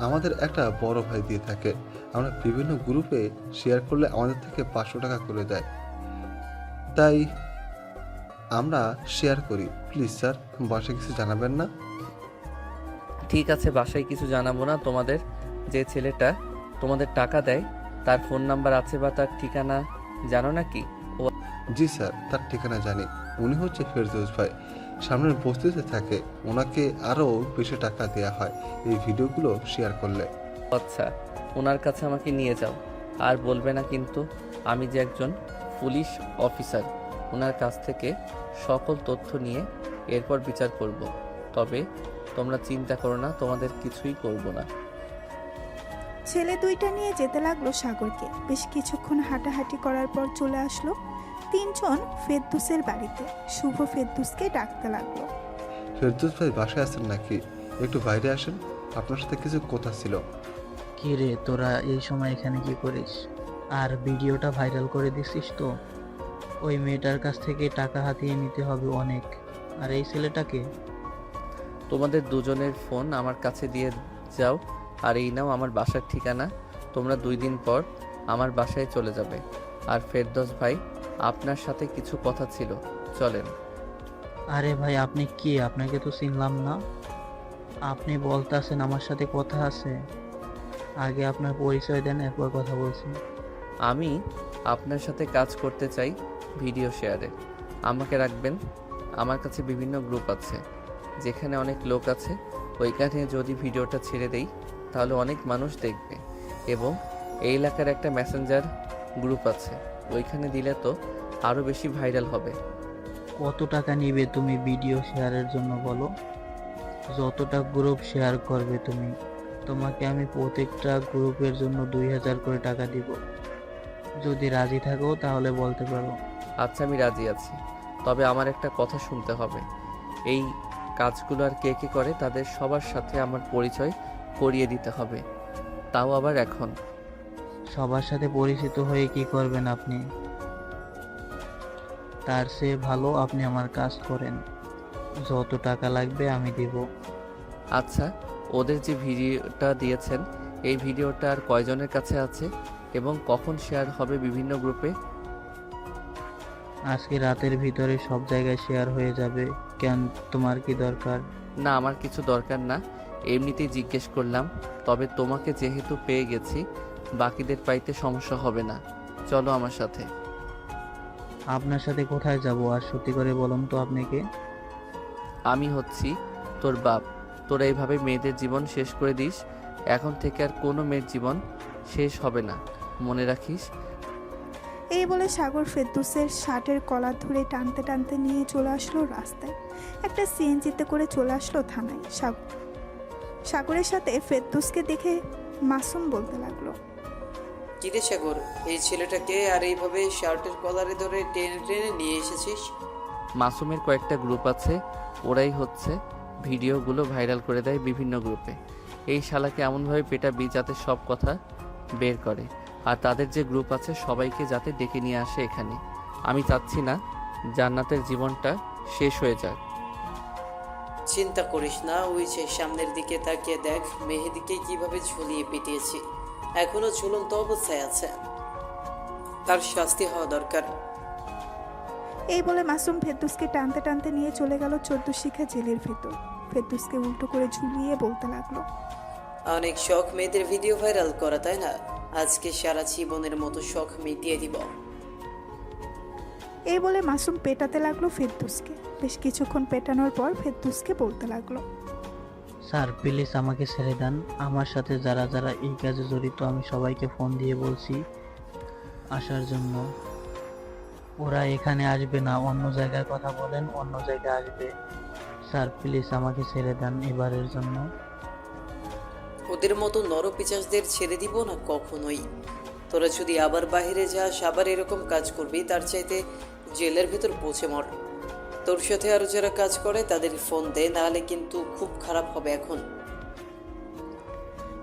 আমাদের একটা বড় ভাই দিয়ে থাকে। আমরা বিভিন্ন গ্রুপে শেয়ার করলে আমাদের থেকে 500 টাকা করে দেয়, তাই আমরা শেয়ার করি। প্লিজ স্যার, বাসায় কিছু জানাবেন না? ঠিক আছে, বাসায় কিছু জানাবো না। তোমাদের যে ছেলেটা তোমাদের টাকা দেয় তার ফোন নাম্বার আছে বা তার ঠিকানা জানো নাকি? জি স্যার, তার ঠিকানা জানি। উনি হচ্ছে ফেরদৌস ভাই, সামনের বস্তিতে থাকে। ওনাকে আরও বেশি টাকা দেওয়া হয় এই ভিডিওগুলো শেয়ার করলে। আচ্ছা, ওনার কাছে আমাকে নিয়ে যাও। আর বলবে না কিন্তু আমি যে একজন পুলিশ অফিসার। ওনার কাছ থেকে সকল তথ্য নিয়ে এরপর বিচার করব। তবে তোমরা চিন্তা করো না, তোমাদের কিছুই করব না। ছেলে দুইটা নিয়ে যেতে লাগলো সাগরকে। বেশ কিছুক্ষণ হাঁটাহাঁটি করার পর চলে আসলো 3 জন ফেরদৌসের বাড়িতে। শুভ ফেরদৌসকে ডাকতে লাগলো, ফেরদৌস ভাই বাসায় আছেন নাকি? একটু বাইরে আসেন, আপনার সাথে কিছু কথা ছিল। কি রে, তোরা এই সময় এখানে কি করিস? আর ভিডিওটা ভাইরাল করে দিছিস তো? ওই মেয়েটার কাছ থেকে টাকা হাতিয়ে নিতে হবে অনেক। আর এই ছেলেটাকে? তোমাদের দুজনের ফোন আমার কাছে দিয়ে যাও, আর এই নাও আমার বাসার ঠিকানা। তোমরা 2 দিন পর আমার বাসায় চলে যাবে। আর ফেরদৌস ভাই, আপনার সাথে কিছু কথা ছিল, চলেন। আরে ভাই, আপনি কি? আপনাকে তো চিনলাম না। আপনি বলতেছেন আমার সাথে কথা আছে? আগে আপনার পরিচয় দেন, এরপর কথা বলছি। আমি আপনার সাথে কাজ করতে চাই ভিডিও শেয়ারে। আমাকে রাখবেন। আমার কাছে বিভিন্ন গ্রুপ আছে, যেখানে অনেক লোক আছে। ওইখানে যদি ভিডিওটা ছেড়ে দেই তাহলে অনেক মানুষ দেখবে। এবং এই এলাকার একটা মেসেঞ্জার গ্রুপ আছে, ওইখানে দিলে তো আরও বেশি ভাইরাল হবে। কত টাকা নিবে তুমি ভিডিও শেয়ারের জন্য বলো? যতটা গ্রুপ শেয়ার করবে তুমি, তোমাকে আমি প্রত্যেকটা গ্রুপের জন্য 2000 করে টাকা দিব। যদি রাজি থাকো তাহলে বলতে পারো। আচ্ছা, আমি রাজি আছি, তবে আমার একটা কথা শুনতে হবে। এই কাজগুলো আর কে কে করে তাদের সবার সাথে আমার পরিচয় করিয়ে দিতে হবে, তাও আবার এখন। সবার সাথে পরিচিত হয়ে কি করবেন আপনি? তার চেয়ে ভালো আপনি আমার কাজ করেন, যত টাকা লাগবে আমি দিব। আচ্ছা, ওদের যে ভিডিওটা দিয়েছেন এই ভিডিওটা আর কয়জনের কাছে আছে এবং কখন শেয়ার হবে বিভিন্ন গ্রুপে? আজকে রাতের ভিতরে সব জায়গায় শেয়ার হয়ে যাবে। কেন, তোমার কি দরকার? না, আমার কিছু দরকার না, এমনিতেই জিজ্ঞেস করলাম। তবে তোমাকে যেহেতু পেয়ে গেছি, বাকিদের পাইতে সমস্যা হবে না। চলো আমার সাথে। আপনার সাথে কোথায় যাব? আর সত্যি করে বলুন তো আপনি কে? আমি হচ্ছি তোর বাপ। তোরা এইভাবে মেয়েদের জীবন শেষ করে দিস। এখন থেকে আর কোনো মেয়ের জীবন শেষ হবে না, মনে রাখিস। এই বলে সাগর ফেরদৌসের শার্টের কলার ধরে টানতে টানতে নিয়ে চলে আসলো রাস্তায়। একটা সিএনজিতে করে চলে আসলো থানায়। সাগরের সাথে ফেরদৌসকে দেখে মাসুম বলতে লাগলো, কিরে সাগর, এই ছেলেটাকে আর এইভাবে শার্টের কলারে ধরে টেনে টেনে নিয়ে এসেছিস? মাসুমের কয়েকটা গ্রুপ আছে, ওরাই হচ্ছে ভিডিওগুলো ভাইরাল করে দেয় বিভিন্ন গ্রুপে। এই শালাকে এমনভাবে পেটাবি যাতে সব কথা বের করে। আর তাদের যে গ্রুপ আছে সবাইকে যাতে ডেকে নিয়ে আসে এখানে। আমি চাচ্ছি না জান্নাতের জীবনটা শেষ হয়ে যাক। চিন্তা করিস না, ওই যে সামনের দিকে তাকিয়ে দেখ, মেহেদিকে কিভাবে ঝুলিয়ে পিটিয়েছি। এখনো ঝুলন্ত অবস্থায় আছে, তার শাস্তি হওয়া দরকার। এই বলে মাসুম ফেরদৌসকে টানতে টানতে নিয়ে চলে গেল 14 শিখা জেলের ভেতর। ফেরদৌসকে উল্টো করে ঝুলিয়ে বলতে লাগলো, অনেক শখ মেয়েদের ভিডিও ভাইরাল করা, তাই না? আজকে সারা জীবনের মতো শখ মিটিয়ে দিব। এই বলে মাসুম পেটাতে লাগলো ফেরদৌসকে। বেশ কিছুক্ষণ পেটানোর পর ফেরদৌসকে বলতে লাগলো, স্যার প্লিজ আমাকে ছেড়ে দেন। আমার সাথে যারা যারা এই কাজে জড়িত আমি সবাইকে ফোন দিয়ে বলছি আসার জন্য। ওরা এখানে আসবে না, অন্য জায়গায় কথা বলেন, অন্য জায়গায় আসবে। স্যার প্লিজ আমাকে ছেড়ে দেন এবারের জন্য। ওদের মতো নরপিচাসদের ছেড়ে দিব না কখনোই। তোরা যদি আবার বাইরে যাস, আবার এরকম কাজ করবি, তার চাইতে জেলের ভেতর পৌঁছে মর। তোর সাথে আরো যারা কাজ করে তাদের ফোন দে, নাহলে কিন্তু খুব খারাপ হবে এখন।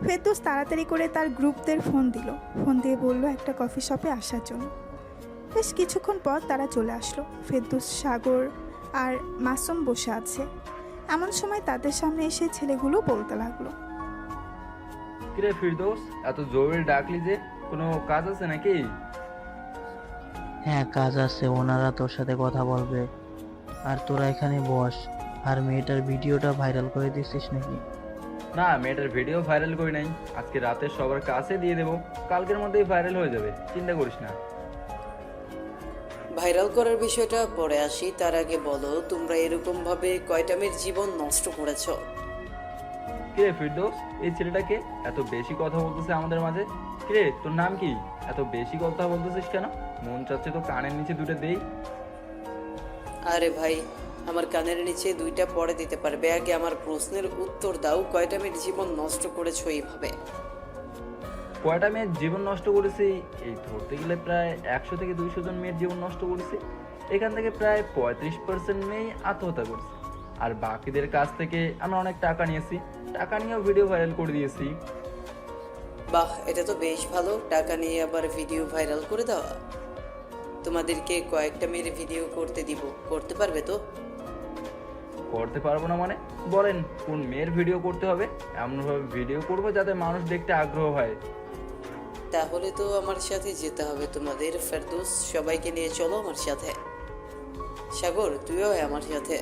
ফেরদৌস তাড়াতাড়ি করে তার গ্রুপদের ফোন দিল। ফোন দিয়ে বলল একটা কফি শপে আসার জন্য। বেশ কিছুক্ষণ পর তারা চলে আসলো। ফেরদৌস, সাগর আর মাসুম বসে আছে। এমন সময় তাদের সামনে এসে ছেলেগুলো বলতে লাগলো, কিরে ফিরদৌস, এত জরুরি ডাকলি যে? কোনো কাজ আছে নাকি? হ্যাঁ কাজ আছে, ওনারা তোর সাথে কথা বলবে। আর তোরা এখানে বস। আর মেয়েটার ভিডিওটা ভাইরাল করে দিছিস নাকি? না, মেয়েটার ভিডিও ভাইরাল করি নাই। আজকে রাতে সবার কাছে দিয়ে দেবো, কালকের মধ্যেই ভাইরাল হয়ে যাবে, চিন্তা করিস না। ভাইরাল করার বিষয়টা পরে আসি, তার আগে বলো তোমরা এরকম ভাবে কয়টা মেয়ের জীবন নষ্ট করেছ? কিরে ফিরদৌস, এই ছেলেটাকে এত বেশি কথা বলতেছে আমাদের মাঝে? কিরে, তোর নাম কি? এত বেশি কথা বলতেছিস কেন? মন চাচ্ছে তো কানের নিচে দুটো দেই। আরে ভাই, আমার কানের নিচে দুইটা পরে দিতে পারবে। আগে আমার প্রশ্নের উত্তর দাও, কয়টা মেয়ের জীবন নষ্ট করেছো এইভাবে? কয়টা মেয়ের জীবন নষ্ট করেছি? এই ধরতে গেলে প্রায় 100 থেকে 200 জন মেয়ের জীবন নষ্ট করেছি। এখান থেকে প্রায় 35% মেয়েই আত্মহত্যা করেছে। আর বাকিদের কাছ থেকে আমরা অনেক টাকা নিয়েছি, টাকা নিয়েও ভিডিও ভাইরাল করে দিয়েছি। বাহ, এটা তো বেশ ভালো। টাকা নিয়ে আবার ভিডিও ভাইরাল করে দেওয়া। তোমাদেরকে কয়েকটা মেয়ের ভিডিও করতে দিব, করতে পারবে তো? করতে পারবো না মানে? বলেন কোন মেয়ের ভিডিও করতে হবে? এমনভাবে ভিডিও করবো যাতে মানুষ দেখতে আগ্রহ হয়। তাহলে তো আমার সাথে যেতে হবে তোমাদের। ফেরদৌস, সবাইকে নিয়ে চলো আমার সাথে। সাগর, তুইও আমার সাথে।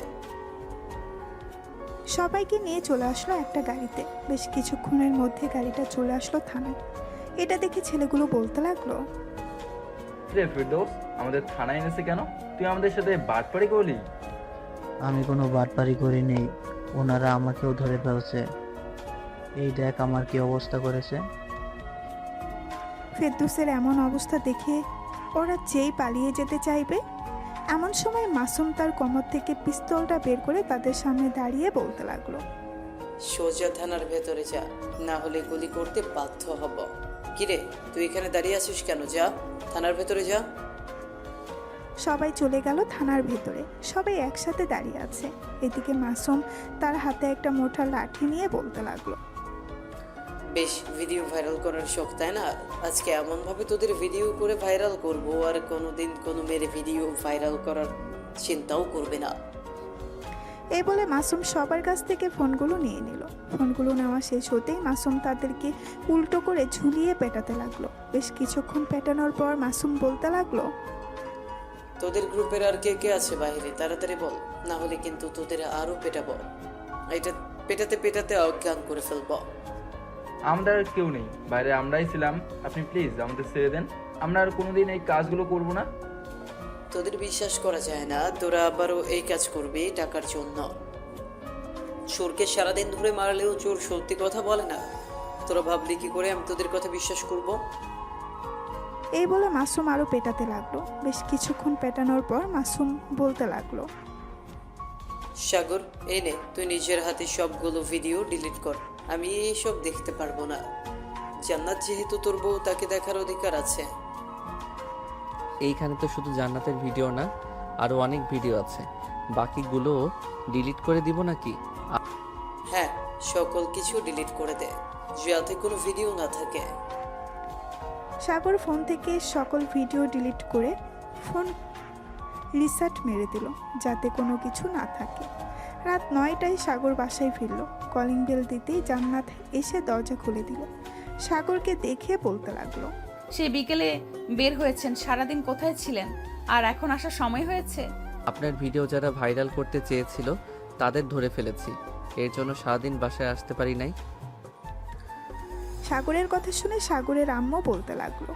সবাইকে নিয়ে চলে আসলো একটা গাড়িতে। বেশ কিছুক্ষণের মধ্যে গাড়িটা চলে আসলো থানায়। এটা দেখে ছেলেগুলো বলতে লাগলো, রে ফিরদৌস, আমাদের থানায় এনেছে কেন? তুই আমাদের সাথে বাটপাড়ি করলি? আমি কোনো বাটপারি করি নেই, ওনারা আমাকেও ধরে ফেলছে। এই দেখ আমার কি অবস্থা করেছে। ফেরদৌসের এমন অবস্থা দেখে ওরা যেই পালিয়ে যেতে চাইবে, এমন সময় মাসুম তার কোমর থেকে পিস্তলটা বের করে তাদের সামনে দাঁড়িয়ে বলতে লাগলো, সোজা থানার ভেতরে যা, না হলে গুলি করতে বাধ্য হব। কিরে, তুই এখানে দাঁড়িয়ে আছিস কেন? যা, থানার ভেতরে যা। সবাই চলে গেল থানার ভেতরে। সবাই একসাথে দাঁড়িয়ে আছে। এদিকে মাসুম তার হাতে একটা মোটা লাঠি নিয়ে বলতে লাগলো, বেশ ভিডিও ভাইরাল করার শখ, তাই না? আজকে এমনভাবে তোদের ভিডিও করে ভাইরাল করব, আর কোনোদিন কোনো মেরে ভিডিও ভাইরাল করার চিন্তাও করবে না। এই বলে মাসুম সবার কাছ থেকে ফোনগুলো নিয়ে নিল। ফোনগুলো নেওয়া শেষ হতেই মাসুম তাদেরকে উল্টো করে ঝুলিয়ে পেটাতে লাগলো। বেশ কিছুক্ষণ পেটানোর পর মাসুম বলতে লাগলো, তোদের গ্রুপের আর কে কে আছে বাইরে? তাড়াতাড়ি বল, না হলে কিন্তু তোদের আরো পেটাবো। এটা পেটাতে পেটাতে অজ্ঞান করে ফেলবো। আমাদের আর কেউ নেই, বাইরে আমরাই ছিলাম। আপনি প্লিজ আমাদের ছেড়ে দেন, আমরা আর কোনোদিন এই কাজগুলো করব না। তোদের বিশ্বাস করা যায় না, তোরা আবারও এই কাজ করবি টাকার জন্য। চোরকে সারাদিন ধরে মারলেও চোর সত্যি কথা বলে না। তোরা ভাবলি কি করে আমি তোদের কথা বিশ্বাস করব? এই বলে মাসুম আরো পেটাতে লাগলো। বেশ কিছুক্ষণ পেটানোর পর মাসুম বলতে লাগলো, সাগর, এই নে, তুই নিজের হাতে সবগুলো ভিডিও ডিলিট কর। আমি এইসব দেখতে পারবো না। জান্নাত যেহেতু তোর বউ, তাকে দেখার অধিকার আছে। এইখানে তো শুধু জান্নাতের ভিডিও না, আরও অনেক ভিডিও আছে, বাকিগুলোও ডিলিট করে দিব নাকি? হ্যাঁ, সকল কিছু ডিলিট করে দে, যাতে কোনো ভিডিও না থাকে। সাগর ফোন থেকে সকল ভিডিও ডিলিট করে ফোন রিসেট মেরে দিল, যাতে কোনো কিছু না থাকে। রাত 9টায় সাগর বাসায় ফিরল। কলিং বেল দিতেই জান্নাত এসে দরজা খুলে দিল। সাগরকে দেখে বলতে লাগলো, সে বিকেলে বের হয়েছেন, সারাদিন কোথায় ছিলেন আর এখন আসার সময় হয়েছে? আপনার ভিডিও যারা ভাইরাল করতে চেয়েছিল তাদের ধরে ফেলেছি, এর জন্য সারাদিন বাসায় আসতে পারি নাই। সাগরের কথা শুনে সাগরের আম্মু বলতে লাগলো,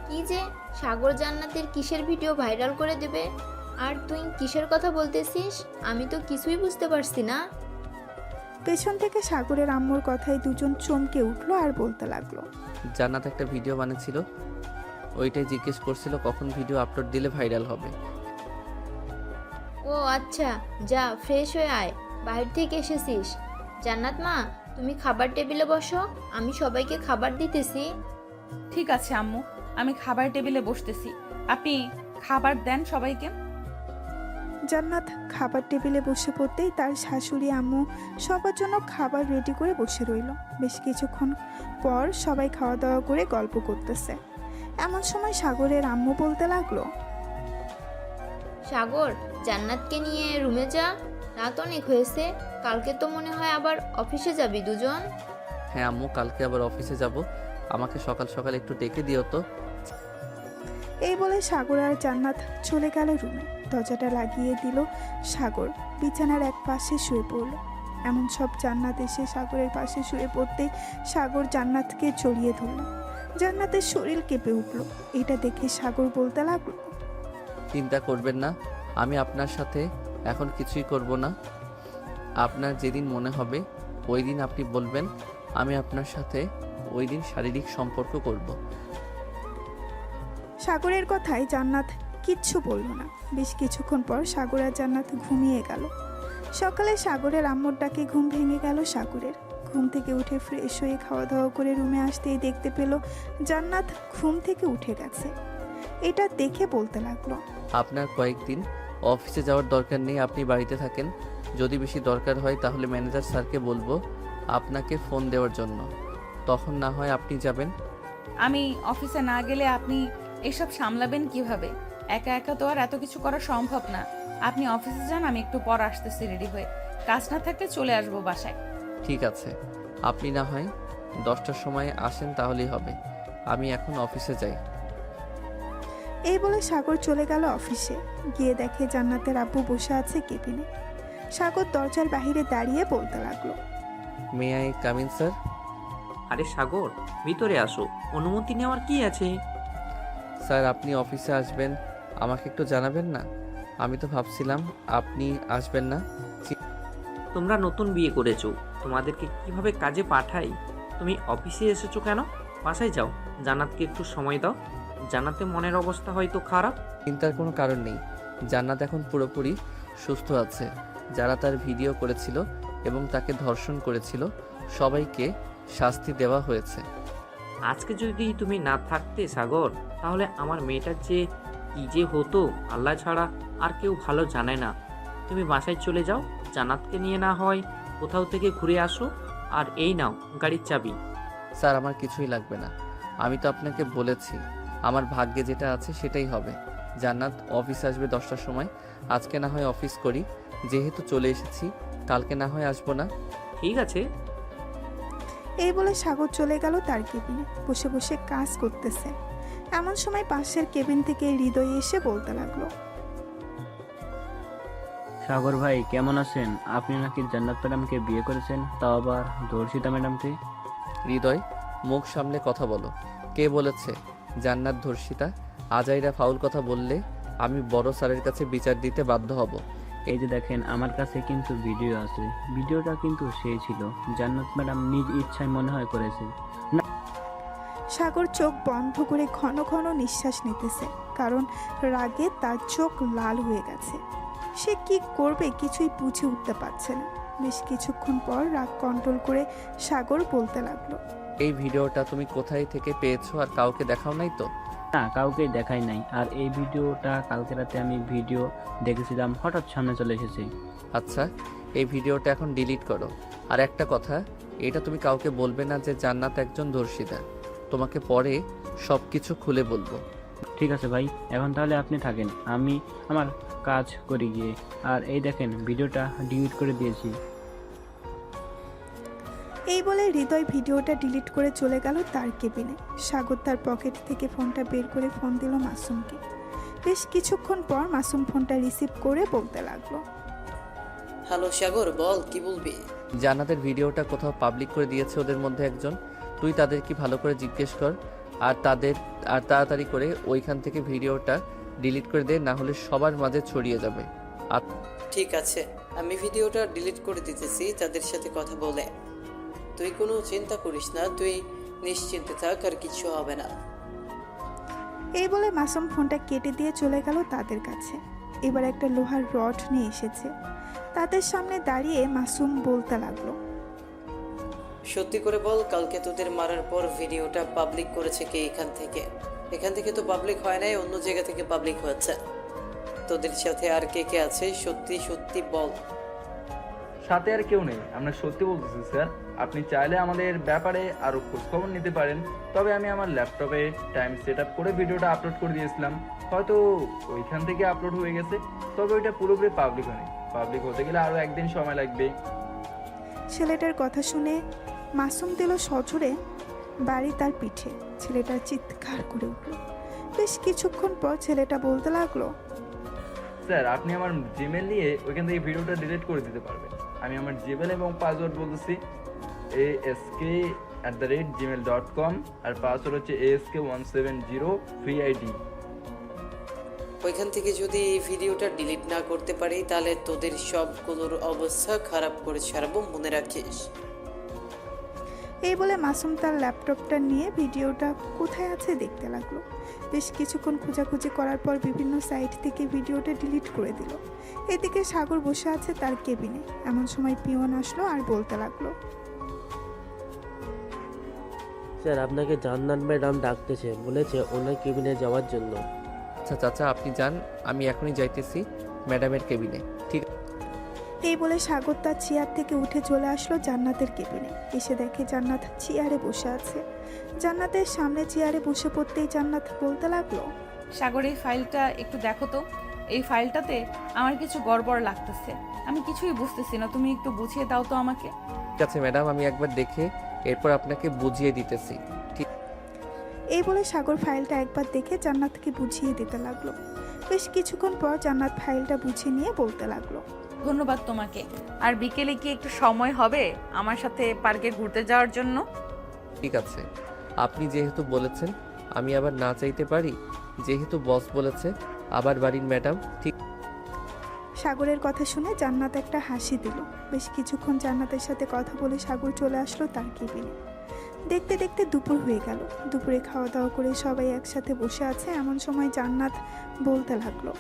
কি যে সাগর জান্নাতের কিসের ভিডিও ভাইরাল করে দেবে? আর তুই কিসের কথা বলতেছিস? আমি তো কিছুই বুঝতে পারছি না। পেছন থেকে সাগরের আম্মুর কথায় দুজন চমকে উঠলো আর বলতে লাগলো, জান্নাত একটা ভিডিও বানিয়েছিল, ওইটাই জিজ্ঞেস করছিল কখন ভিডিও আপলোড দিলে ভাইরাল হবে। ও আচ্ছা, যা ফ্রেশ হয়ে আয়, বাইরে থেকে এসেছিস। জান্নাত মা, তুমি খাবার টেবিলে বসো, আমি সবাইকে খাবার দিতেছি। ঠিক আছে আম্মু, আমি খাবার টেবিলে বসতেছি, আপনি খাবার দেন সবাইকে। জান্নাত খাবার টেবিলে বসে পড়তেই তার শাশুড়ি আম্মু সবার জন্য খাবার রেডি করে বসে রইল। বেশ কিছুক্ষণ পর সবাই খাওয়া দাওয়া করে গল্প করতেছে। এমন সময় সাগরের আম্মু বলতে লাগলো, সাগর, জান্নাতকে নিয়ে রুমে যা, রাত অনেক হয়েছে। কালকে তো মনে হয় আবার অফিসে যাবি দুজন। হ্যাঁ আম্মু, কালকে আবার অফিসে যাব, আমাকে সকাল সকাল একটু ডেকে দিও তো। এই বলে সাগর আর জান্নাত চলে গেল রুমে। দরজাটা লাগিয়ে দিল সাগর, বিছানার এক পাশে শুয়ে পড়ল। এমন সব জান্নাত এসে সাগরের পাশে শুয়ে পড়তেই সাগর জান্নাতকে জড়িয়ে ধরল। জান্নাতের শরীর কেঁপে উঠল। এটা দেখে সাগর বলতে লাগলো, চিন্তা করবেন না, আমি আপনার সাথে এখন কিছুই করব না। আপনার যেদিন মনে হবে ওই দিন আপনি বলবেন, আমি আপনার সাথে ওই দিন শারীরিক সম্পর্ক করব। সাগরের কথায় জান্নাত কিচ্ছু বলল না। বেশ কিছুক্ষণ পর সাগর আর জান্নাত ঘুমিয়ে গেল। সকালে সাগরের আম্মুর ডাকে ঘুম ভেঙে গেল সাগরের। ঘুম থেকে উঠে ফ্রেশ হয়ে খাওয়া দাওয়া করে রুমে আসতেই দেখতে পেল জান্নাত ঘুম থেকে উঠে গেছে। এটা দেখে বলতে লাগলো, আপনার কয়েকদিন অফিসে যাওয়ার দরকার নেই, আপনি বাড়িতে থাকেন। যদি বেশি দরকার হয় তাহলে ম্যানেজার স্যারকে বলবো আপনাকে ফোন দেওয়ার জন্য, তখন না হয় আপনি যাবেন। আমি অফিসে না গেলে আপনি এসব সামলাবেন কিভাবে? একা একা তো আর এত কিছু করা সম্ভব না। আপনি অফিসে যান, আমি একটু পর আসতেছি রেডি হয়ে। কাজ না থাকলে চলে আসবো বাসায়। ঠিক আছে, আপনি না হয় 10টার সময় আসেন তাহলেই হবে। আমি এখন অফিসে যাই। এই বলে সাগর চলে গেল অফিসে। গিয়ে দেখে জান্নাতের আব্বু বসে আছে কেবিনে। সাগর দরজার বাহিরে দাঁড়িয়ে বলতে লাগলো। May I come in sir? আরে সাগর, ভিতরে আসো, অনুমতি নেওয়ার কি আছে? স্যার আপনি অফিসে আসবেন, আমাকে একটু জানাবেন না? আমি তো ভাবছিলাম আপনি আসবেন না। তোমরা নতুন বিয়ে করেছো, তোমাদেরকে কিভাবে কাজে পাঠাই? তুমি অফিসে এসেছো কেন? বাসায় যাও, জান্নাতকে একটু সময় দাও। জান্নাতের মনের অবস্থা হয়তো খারাপ। চিন্তার কোনো কারণ নেই, জান্নাত এখন পুরোপুরি সুস্থ আছে। যারা তার ভিডিও করেছিল এবং তাকে ধর্ষণ করেছিল সবাইকে শাস্তি দেওয়া হয়েছে। আজকে যদি তুমি না থাকতে সাগর, তাহলে আমার মেয়েটার যে কি যে হতো আল্লাহ ছাড়া আর কেউ ভালো জানে না। তুমি বাসায় চলে যাও, জান্নাতকে নিয়ে না হয় কোথাও থেকে ঘুরে আসো। আর এই নাও গাড়ির চাবি। স্যার আমার কিছুই লাগবে না, আমি তো আপনাকে বলেছি আমার ভাগ্যে যেটা আছে সেটাই হবে। জান্নাত অফিস আসবে 10টার সময়, আজকে না হয় অফিস করি, যেহেতু চলে এসেছি কালকে না হয় আসবো না। ঠিক আছে। এই বলে সাগর চলে গেল তার কেবিনে, বসে বসে কাজ করতেছে। এমন সময় পাশের কেবিন থেকে হৃদয় এসে বলতে লাগলো। সাগর ভাই কেমন আছেন? আপনি নাকি জান্নাত ম্যাডামকে বিয়ে করেছেন, তাও আবার ধর্ষিতা ম্যাডামকে। হৃদয় মুখ সামলে কথা বলো, কে বলেছে জান্নাত ধর্ষিতা? আজাইরা ফাউল কথা বললে আমি বড় স্যারের কাছে বিচার দিতে বাধ্য হব। এই যে দেখেন, আমার কাছে কিন্তু ভিডিও আছে, ভিডিওটা কিন্তু সেই ছিল, জান্নাত ম্যাডাম নিজ ইচ্ছায় মনে হয় করেছে। সাগর চোখ বন্ধ করে ঘন ঘন নিঃশ্বাস নিতেছে, কারণ রাগে তার চোখ লাল হয়ে গেছে। সে কি করবে কিছুই বুঝে উঠতে পারছে না। বেশ কিছুক্ষণ পর রাগ কন্ট্রোল করে সাগর বলতে লাগলো। এই ভিডিওটা তুমি কোথায় থেকে পেয়েছো আর কাউকে দেখাও নাই তো? না, কাউকেই দেখাই নাই। আর এই ভিডিওটা কালকে রাতে আমি ভিডিও দেখেছিলাম, হঠাৎ সামনে চলে এসেছে। আচ্ছা, এই ভিডিওটা এখন ডিলিট করো। আর একটা কথা, এটা তুমি কাউকে বলবে না যে জান্নাত একজন ধর্ষিতা। তোমাকে পরে সব কিছু খুলে বলবো। ঠিক আছে ভাই, এখন তাহলে আপনি থাকেন, আমি আমার কাজ করি গিয়ে। আর এই দেখেন, ভিডিওটা ডিলিট করে দিয়েছি। এই বলে হৃদয় ভিডিওটা ডিলিট করে চলে গেল তার কেবিনে। সাগর তার পকেট থেকে ফোনটা বের করে ফোন দিল মাসুমকে। বেশ কিছুক্ষণ পর মাসুম ফোনটা রিসিভ করে বলতে লাগলো। হ্যালো সাগর, বল কি বলবি? জান্নাতের ভিডিওটা কোথাও পাবলিক করে দিয়েছে ওদের মধ্যে একজন, তুই তাদের কি ভালো করে জিজ্ঞেস কর। আর তাড়াতাড়ি করে ওইখান থেকে ভিডিওটা ডিলিট করে দে, না হলে সবার মাঝে ছড়িয়ে যাবে। আর ঠিক আছে, আমি ভিডিওটা ডিলিট করে দিতেছি তাদের সাথে কথা বলে। তুই কোনো চিন্তা করিস না, তুই নিশ্চিন্তে থাক, আর কিছু হবে না। এই বলে মাসুম ফোনটা কেটে দিয়ে চলে গেল তাদের কাছে। এবার একটা লোহার রড নিয়ে এসেছে। তাদের সামনে দাঁড়িয়ে মাসুম বলতে লাগলো। সত্যি করে বল, কালকে তোদের মারার পর ভিডিওটা পাবলিক করেছে কে? এখান থেকে তো পাবলিক হয় নাই, অন্য জায়গা থেকে পাবলিক হয়েছে। তোদের সাথে আর কে কে আছে? সত্যি সত্যি বল। সাথে আর কেউ নেই, আমরা সত্যি বলতেছি স্যার। আপনি চাইলে আমাদের ব্যাপারে আরও খোঁজখবর নিতে পারেন। তবে আমি আমার ল্যাপটপে টাইম সেট আপ করে ভিডিওটা আপলোড করে দিয়েছিলাম, হয়তো ওইখান থেকে আপলোড হয়ে গেছে। তবে ওইটা পুরোপুরি পাবলিক হয়নি, পাবলিক হতে গেলে আরও একদিন সময় লাগবে। ছেলেটার কথা শুনে মাসুম দিল সজোরে বাড়ি তার পিঠে। ছেলেটা চিৎকার করে উঠল। বেশ কিছুক্ষণ পর ছেলেটা বলতে লাগলো। স্যার আপনি আমার জিমেল নিয়ে ওইখান থেকে ভিডিওটা ডিলিট করে দিতে পারবেন। আমি আমার জিমেল এবং পাসওয়ার্ড বলতেছি ask@gmail.com, আর পাসওয়ার্ড হচ্ছে ask170VID। ওইখান থেকে যদি এই ভিডিওটা ডিলিট না করতে পারি তাহলে তোদের সবগুলোর অবস্থা খারাপ করে ছাড়বো, মনে রাখিস। এই বলে মাসুম তার ল্যাপটপটা নিয়ে ভিডিওটা কোথায় আছে দেখতে লাগলো। বেশ কিছুক্ষণ খোঁজাখুঁজি করার পর বিভিন্ন সাইট থেকে ভিডিওটা ডিলিট করে দিল। এদিকে সাগর বসে আছে তার কেবিনে। এমন সময় পিয়ন আসলো আর বলতে লাগলো। স্যার আপনাকে জান্নাত ম্যাডাম ডাকতেছে, বলেছে ওনার কেবিনে যাওয়ার জন্য। আচ্ছা চাচা আপনি যান, আমি এখনই যাইতেছি ম্যাডামের কেবিনে। ঠিক। এই বলে সাগর তার চেয়ার থেকে উঠে চলে আসলো জান্নাতের কেবিনে। এসে দেখে জান্নাত চেয়ারে বসে আছে। জান্নাতের সামনে চেয়ারে বসে পড়তেই জান্নাত বলতে লাগলো। সাগর এই ফাইলটা একটু দেখো তো, এই ফাইলটাতে আমার কিছু গড়বড় লাগতেছে, আমি কিছুই বুঝতেছি না, তুমি একটু বুঝিয়ে দাও তো আমাকে। ঠিক আছে ম্যাডাম, আমি একবার দেখে এরপর আপনাকে বুঝিয়ে দিতেছি। ঠিক। এই বলে সাগর ফাইলটা একবার দেখে জান্নাতকে বুঝিয়ে দিতে লাগলো। বেশ কিছুক্ষণ পর জান্নাত ফাইলটা বুঝে নিয়ে বলতে লাগলো। ধন্যবাদ তোমাকে। আর বিকেলে কি একটু সময় হবে আমার সাথে পার্কে ঘুরতে যাওয়ার জন্য? ঠিক আছে, আপনি যেহেতু বলেছেন আমি আবার না চাইতে পারি? যেহেতু বস বলেছে আবার বাড়ির ম্যাডাম। ঠিক সাগরের কথা শুনে জান্নাত একটা হাসি দিল। বেশ কিছুক্ষণ জান্নাতের সাথে কথা বলে সাগর চলে আসলো তার কেবিনে। দেখতে দেখতে দুপুর হয়ে গেল। দুপুরে খাওয়া দাওয়া করে সবাই একসাথে বসে আছে, এমন সময় জান্নাত বলতে লাগলো,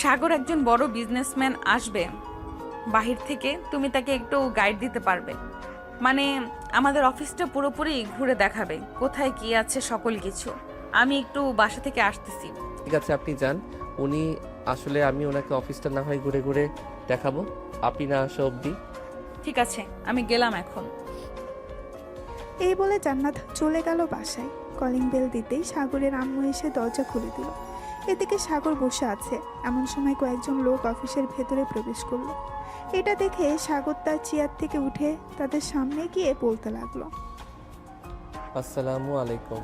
সাগর একজন বড় বিজনেসম্যান আসবে বাহির থেকে, তুমি তাকে একটু গাইড দিতে পারবে? মানে আমাদের অফিসটা পুরোপুরি ঘুরে দেখাবে, কোথায় কি আছে সকল কিছু। আমি একটু বাসা থেকে আসতেছি। ঠিক আছে, আপনি যান। উনি আসলে আমি ওনাকে অফিসটা না হয় ঘুরে ঘুরে দেখাবো, আপনি না আসা অবধি। ঠিক আছে, আমি গেলাম এখন। এই বলে জান্নাত চলে গেল বাসায়। কলিং বেল দিতেই সাগরের আম্মু এসে দরজা খুলে দিল। এদিকে সাগর বসে আছে, এমন সময় কয়েকজন লোক অফিসের ভেতরে প্রবেশ করলো। এটা দেখে সাগর তার চেয়ার থেকে উঠে তাদের সামনে গিয়ে বলতে লাগলো, আসসালামু আলাইকুম।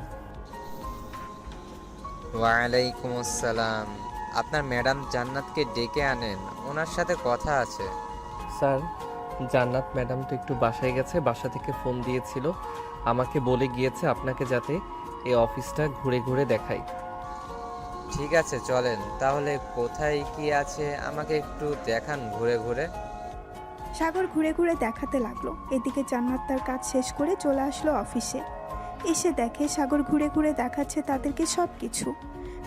ওয়ালাইকুম আসসালাম। আপনার ম্যাডাম জান্নাতকে ডেকে আনেন, ওনার সাথে কথা আছে। স্যার, জান্নাত ম্যাডাম তো একটু বাসায় গেছে, বাসা থেকে ফোন দিয়েছিল, আমাকে বলে গিয়েছে আপনাকে যাতে এই অফিসটা ঘুরে ঘুরে দেখাই। ঠিক আছে চলেন তাহলে, কোথায় কি আছে আমাকে একটু দেখান ঘুরে ঘুরে। সাগর ঘুরে ঘুরে দেখাতে লাগলো। এদিকে জান্নাত তার কাজ শেষ করে চলে আসলো অফিসে। এসে দেখে সাগর ঘুরে ঘুরে দেখাচ্ছে তাদেরকে সব কিছু।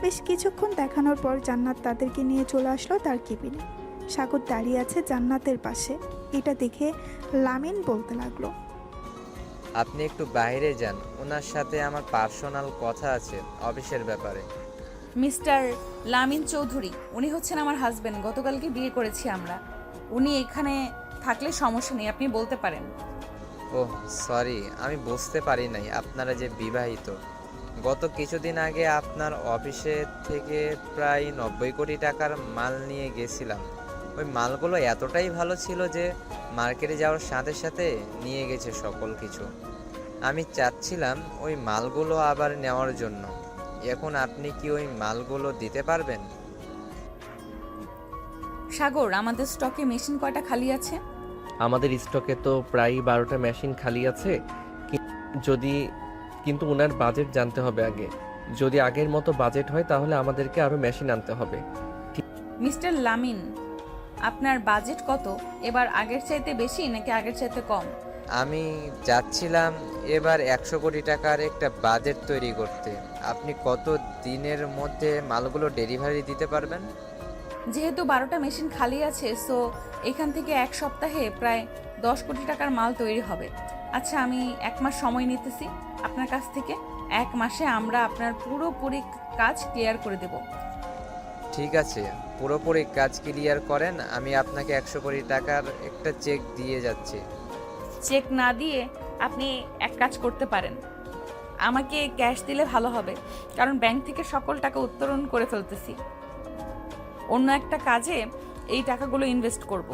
বেশ কিছুক্ষণ দেখানোর পর জান্নাত তাদেরকে নিয়ে চলে আসলো তার কেবিনে। সাগর দাঁড়িয়ে আছে জান্নাতের পাশে। এটা দেখে লামিন বলতে লাগলো, আপনি একটু বাইরে যান, ওনার সাথে আমার পার্সোনাল কথা আছে অফিসের ব্যাপারে। মিস্টার লামিন চৌধুরী, উনি হচ্ছেন আমার হাজবেন্ড, গতকালকে বিয়ে করেছি আমরা। উনি এখানে থাকলে সমস্যা নেই, আপনি বলতে পারেন। ওহ সরি, আমি বুঝতে পারি নাই আপনারা যে বিবাহিত। গত কিছুদিন আগে আপনার অফিসে থেকে প্রায় 90 কোটি টাকার মাল নিয়ে গেছিলাম। ওই মালগুলো এতটাই ভালো ছিল যে মার্কেটে যাওয়ার সাথে সাথে নিয়ে গেছে সকল কিছু। আমি চাচ্ছিলাম ওই মালগুলো আবার নেওয়ার জন্য। এখন আপনি কি ওই মালগুলো দিতে পারবেন? সাগর, আমাদের স্টকে মেশিন কয়টা খালি আছে? আমাদের স্টকে তো প্রায় 12টা মেশিন খালি আছে। কিন্তু ওনার বাজেট জানতে হবে আগে। যদি আগের মতো বাজেট হয় তাহলে আমাদেরকে আরো মেশিন আনতে হবে। মিস্টার লামিন, আপনার বাজেট কত? এবার আগের চাইতে বেশি নাকি আগের চাইতে কম? আমি চাচ্ছিলাম এবার 100 কোটি টাকার একটা বাজেট তৈরি করতে। আপনি কত দিনের মধ্যে মালগুলো ডেলিভারি দিতে পারবেন? যেহেতু 12টা মেশিন খালি আছে, সো এখান থেকে এক সপ্তাহে প্রায় 10 কোটি টাকার মাল তৈরি হবে। আচ্ছা, আমি 1 মাস সময় নিতেছি আপনার কাছ থেকে। 1 মাসে আমরা আপনার পুরোপুরি কাজ ক্লিয়ার করে দেব। ঠিক আছে, পুরোপুরি কাজ ক্লিয়ার করেন, আমি আপনাকে 100 কোটি টাকার একটা চেক দিয়ে যাচ্ছি। চেক না দিয়ে আপনি এক কাজ করতে পারেন, আমাকে ক্যাশ দিলে ভালো হবে, কারণ ব্যাংক থেকে সকল টাকা উত্তোলন করে ফেলতেছি। অন্য একটা কাজে এই টাকাগুলো ইনভেস্ট করব।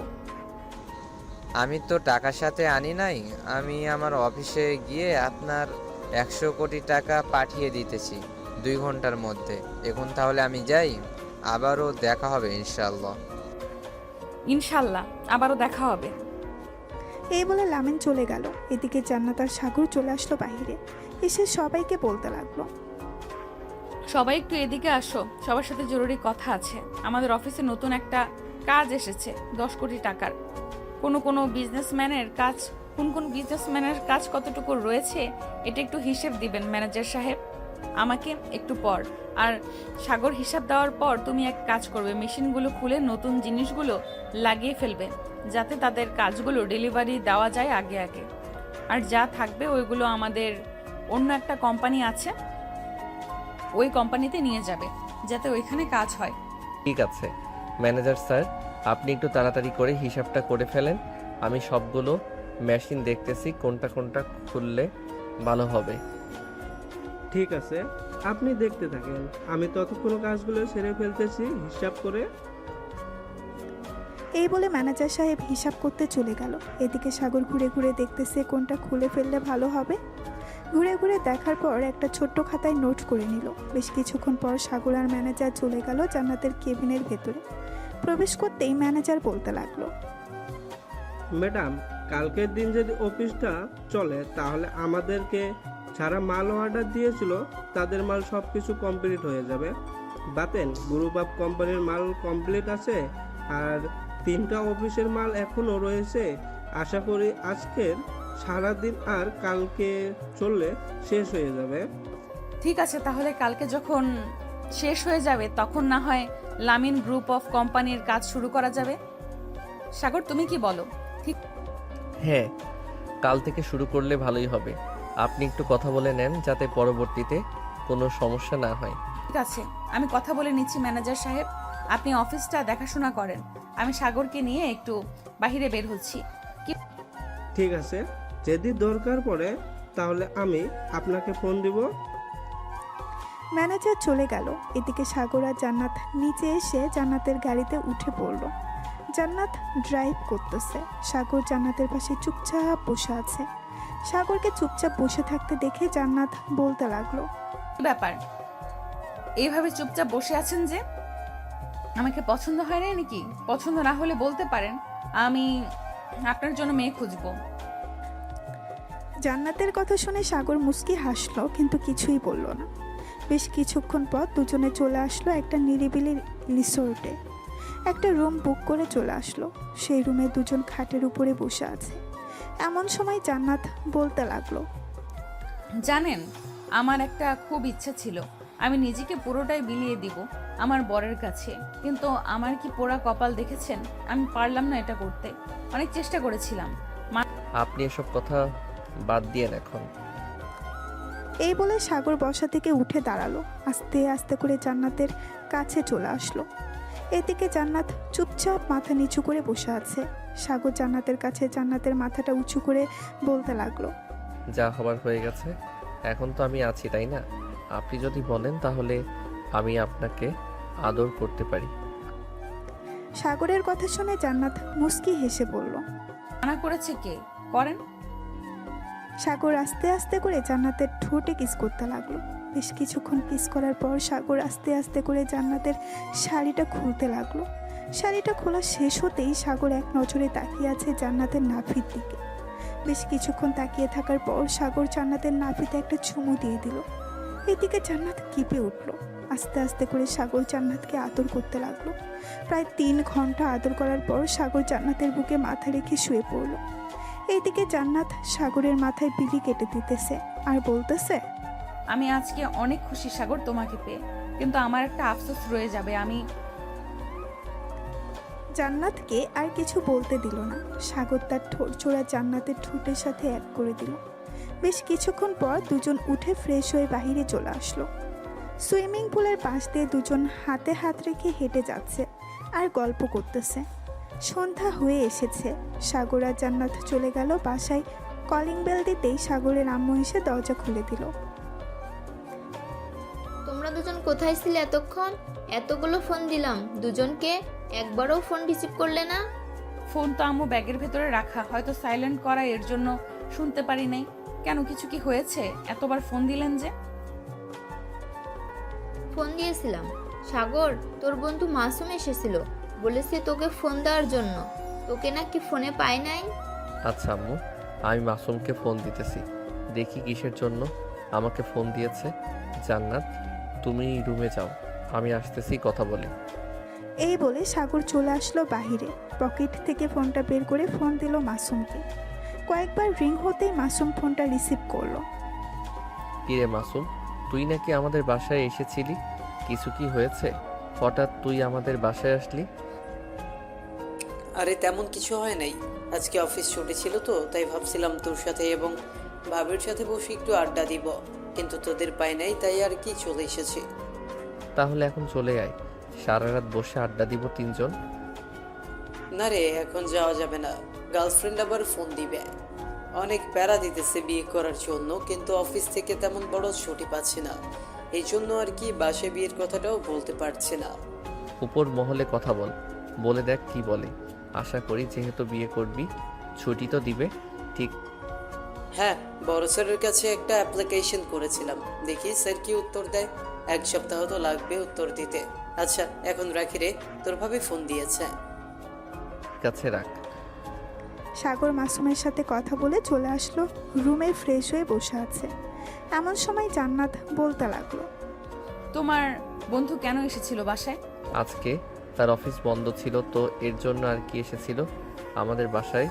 আমি তো টাকার সাথে আনি নাই, আমি আমার অফিসে গিয়ে আপনার 100 কোটি টাকা পাঠিয়ে দিতেছি 2 ঘন্টার মধ্যে। এখন তাহলে আমি যাই, আবারও দেখা হবে ইনশাআল্লাহ। ইনশাল্লাহ আবারও দেখা হবে। এই বলে লামিন চলে গেল। এদিকে জান্নাত আর সাগর চলে আসলো বাইরে। এসে সবাইকে বলতে লাগলো, সবাই একটু এদিকে আসো, সবার সাথে জরুরি কথা আছে। আমাদের অফিসে নতুন একটা কাজ এসেছে 10 কোটি টাকার। কোন বিজনেসম্যানের কাজ কতটুকু রয়েছে এটা একটু হিসেব দিবেন ম্যানেজার সাহেব আমাকে একটু পর। আর সাগর, হিসাব দেওয়ার পর তুমি এক কাজ করবে, মেশিনগুলো খুলে নতুন জিনিসগুলো লাগিয়ে ফেলবে, যাতে তাদের কাজগুলো ডেলিভারি দেওয়া যায় আগে আগে। আর যা থাকবে ওইগুলো আমাদের অন্য একটা কোম্পানি আছে, ওই কোম্পানিতে নিয়ে যাবে, যাতে ওইখানে কাজ হয়। ঠিক আছে ম্যানেজার স্যার, আপনি একটু তাড়াতাড়ি করে হিসাবটা করে ফেলেন। আমি সবগুলো মেশিন দেখতেছি কোনটা কোনটা খুললে ভালো হবে। ঠিক আছে, আপনি দেখতে থাকেন, আমি ততক্ষণ কাজগুলো সেরে ফেলতেছি হিসাব করে। এই বলে ম্যানেজার সাহেব হিসাব করতে চলে গেল। এদিকে সাগর ঘুরে ঘুরে দেখতেছে কোনটা খুলে ফেললে ভালো হবে। ঘুরে ঘুরে দেখার পর একটা ছোট্ট খাতায় নোট করে নিল। বেশ কিছুক্ষণ পর সাগর আর ম্যানেজার চলে গেল জান্নাতের কেবিনের ভেতরে। প্রবেশ করতেই ম্যানেজার বলতে লাগলো, ম্যাডাম, কালকের দিন যদি অফিসটা চলে তাহলে আমাদেরকে যারা মাল অর্ডার দিয়েছিল তাদের মাল সব কিছু কমপ্লিট হয়ে যাবে। বাতেন গ্রুপ অফ কোম্পানির মাল কমপ্লিট আছে, আর 3টা অফিসের মাল এখনও রয়েছে। আশা করি আজকের সারাদিন আর কালকে চললে শেষ হয়ে যাবে। ঠিক আছে, তাহলে কালকে যখন শেষ হয়ে যাবে তখন না হয় লামিন গ্রুপ অফ কোম্পানির কাজ শুরু করা যাবে। সাগর, তুমি কি বলো? ঠিক হ্যাঁ, কাল থেকে শুরু করলে ভালোই হবে। আপনি একটু কথা বলে নেন যাতে পরবর্তীতে কোনো সমস্যা না হয়। আছে, আমি কথা বলে নিচ্ছি ম্যানেজার সাহেব। আপনি অফিসটা দেখাশোনা করেন, আমি সাগরকে নিয়ে একটু বাইরে বের হচ্ছি। ঠিক আছে, যদি দরকার পড়ে তাহলে আমি আপনাকে ফোন দিব। ম্যানেজার চলে গেল। এদিকে সাগর আর জান্নাত নিচে এসে জান্নাতের গাড়িতে উঠে পড়ল। জান্নাত ড্রাইভ করতেছে, সাগর জান্নাতের পাশে চুপচাপ বসে আছে। সাগরকে চুপচাপ বসে থাকতে দেখে জান্নাত বলতে লাগলো, কি ব্যাপার, এইভাবে চুপচাপ বসে আছেন যে? আমাকে পছন্দ হয় না নাকি? পছন্দ না হলে বলতে পারেন, আমি আপনার জন্য মেয়ে খুঁজবো। জান্নাতের কথা শুনে সাগর মুচকি হাসলো, কিন্তু কিছুই বলল না। বেশ কিছুক্ষণ পর দুজনে চলে আসলো একটা নিরিবিলি রিসোর্টে। একটা রুম বুক করে চলে আসলো। সেই রুমে দুজন খাটের উপরে বসে আছে। এমন সময় জান্নাত বলতে লাগলো, জানেন, আমার একটা খুব ইচ্ছা ছিল আমি নিজেকে পুরোটাই বিলিয়ে দিব আমার বরের কাছে, কিন্তু আমার কি পোড়া কপাল দেখেছেন, আমি পারলাম না এটা করতে। অনেক চেষ্টা করেছিলাম। আপনি এসব কথা বাদ দিয়েন এখন। এই বলে সাগর বসা থেকে উঠে দাঁড়ালো। আস্তে আস্তে করে জান্নাতের কাছে চলে আসলো। এদিকে জান্নাত চুপচাপ মাথা নিচু করে বসে আছে। সাগর জান্নাতের কাছে জান্নাতের মাথাটা উঁচু করে বলতে লাগলো, যা হবার হয়ে গেছে, এখন তো আমি আছি, তাই না? আপনি যদি বলেন তাহলে আমি আপনাকে আদর করতে পারি। সাগরের কথা শুনে জান্নাত মুস্কি হেসে বলল, মানা করেছে কে? করেন। সাগর আস্তে আস্তে করে জান্নাতের ঠোঁটে কিস করতে লাগলো। বেশ কিছুক্ষণ কিস করার পর সাগর আস্তে আস্তে করে জান্নাতের শাড়িটা খুলতে লাগলো। শাড়িটা খোলা শেষ হতেই সাগর এক নজরে তাকিয়ে আছে জান্নাতের নাভির দিকে। বেশ কিছুক্ষণ তাকিয়ে থাকার পর সাগর জান্নাতের নাভিতে একটা চুমু দিয়ে দিল। এদিকে জান্নাত কেঁপে উঠল। আস্তে আস্তে করে সাগর জান্নাতকে আদর করতে লাগলো। প্রায় 3 ঘন্টা আদর করার পর সাগর জান্নাতের বুকে মাথা রেখে শুয়ে পড়ল। এইদিকে জান্নাত সাগরের মাথায় বিলি কেটে দিতেছে আর বলতেছে, আমি আজকে অনেক খুশি সাগর তোমাকে পেয়ে, কিন্তু আমার একটা আফসোস রয়ে যাবে। আমি জান্নাতকে আর কিছু বলতে দিল না। সাগর তার ঠোঁট ছোড়া জান্নাতের ঠোঁটের সাথে এক করে দিল। বেশ কিছুক্ষণ পর দুজন উঠে ফ্রেশ হয়ে বাহিরে চলে আসলো। সুইমিং পুলের পাশ দিয়ে দুজন হাতে হাত রেখে হেঁটে যাচ্ছে আর গল্প করতেছে। সন্ধ্যা হয়ে এসেছে। সাগর আর জান্নাত চলে গেল বাসায়। কলিং বেল দিতেই সাগরের আম্মু এসে দরজা খুলে দিল। তোমরা দুজন কোথায় ছিলে এতক্ষণ? এতগুলো ফোন দিলাম দুজনকে, একবারও ফোন রিসিভ করলে না। ফোন তো আম্মু ব্যাগের ভেতরে রাখা, হয়তো সাইলেন্ট করা, এর জন্য শুনতে পারি নাই। কেন, কিছু কি হয়েছে? এতবার ফোন দিলেন যে? ফোন দিয়েছিলাম সাগর, তোর বন্ধু মাসুম এসেছিল, বলেছে তোকে ফোন দেওয়ার জন্য। তোকে নাকি ফোনে পায় নাই। আচ্ছা আম্মু, আমি মাসুমকে ফোন দিতেছি, দেখি কিসের জন্য আমাকে ফোন দিয়েছে। জান্নাত, তুমি রুমে যাও, আমি আসতেছি, কথা বলি। এই বলে সাগর চলে আসলো বাহিরে। পকেট থেকে ফোনটা বের করে ফোন দিল মাসুমকে। কয়েকবার রিং হতেই মাসুম ফোনটা রিসিভ করলো। কিরে মাসুম, তুই নাকি আমাদের বাসায় এসেছিলি, কিছু কি হয়েছে? হঠাৎ তুই আমাদের বাসায় আসলি? আরে তেমন কিছু হয় নাই, আজকে অফিস ছুটি ছিল তো, তাই ভাবছিলাম তোর সাথে এবং ভাবির সাথে বসে একটু আড্ডা দিব, কিন্তু তোদের পাই নাই, তাই আর কি চলে এসেছি। তাহলে এখন চলে আয়, সারা রাত বসে আড্ডা দিব 3 জন। না রে, এখন যাওয়া যাবে না, গার্লফ্রেন্ড আবার ফোন দিবে। অনেক প্যারা দিতেছে বিয়ে করার জন্য, কিন্তু অফিস থেকে তেমন বড় ছুটি পাচ্ছি না, এই জন্য আর কি বাসায় বিয়ের কথাটাও বলতে পারছি না। উপর মহলে কথা বল, বলে দেখ কি বলে। আশা করি যেহেতু বিয়ে করবি ছুটি তো দিবে। ঠিক? হ্যাঁ, বড় স্যারের কাছে একটা অ্যাপ্লিকেশন করেছিলাম, দেখি স্যার কি উত্তর দেয়। 1 সপ্তাহ তো লাগবে উত্তর দিতে, আচ্ছা এখন রাখি রে, তোর ভাবি ফোন দিয়েছে। কাছে রাখ। সাগর মাসুমের সাথে কথা বলে চলে আসলো রুমে, ফ্রেশ হয়ে বসে আছে। এমন সময় জান্নাত বলতে লাগলো, তোমার বন্ধু কেন এসেছিল বাসায়? আজকে তার অফিস বন্ধ ছিল তো এর জন্য আর কি এসেছিল আমাদের বাসায়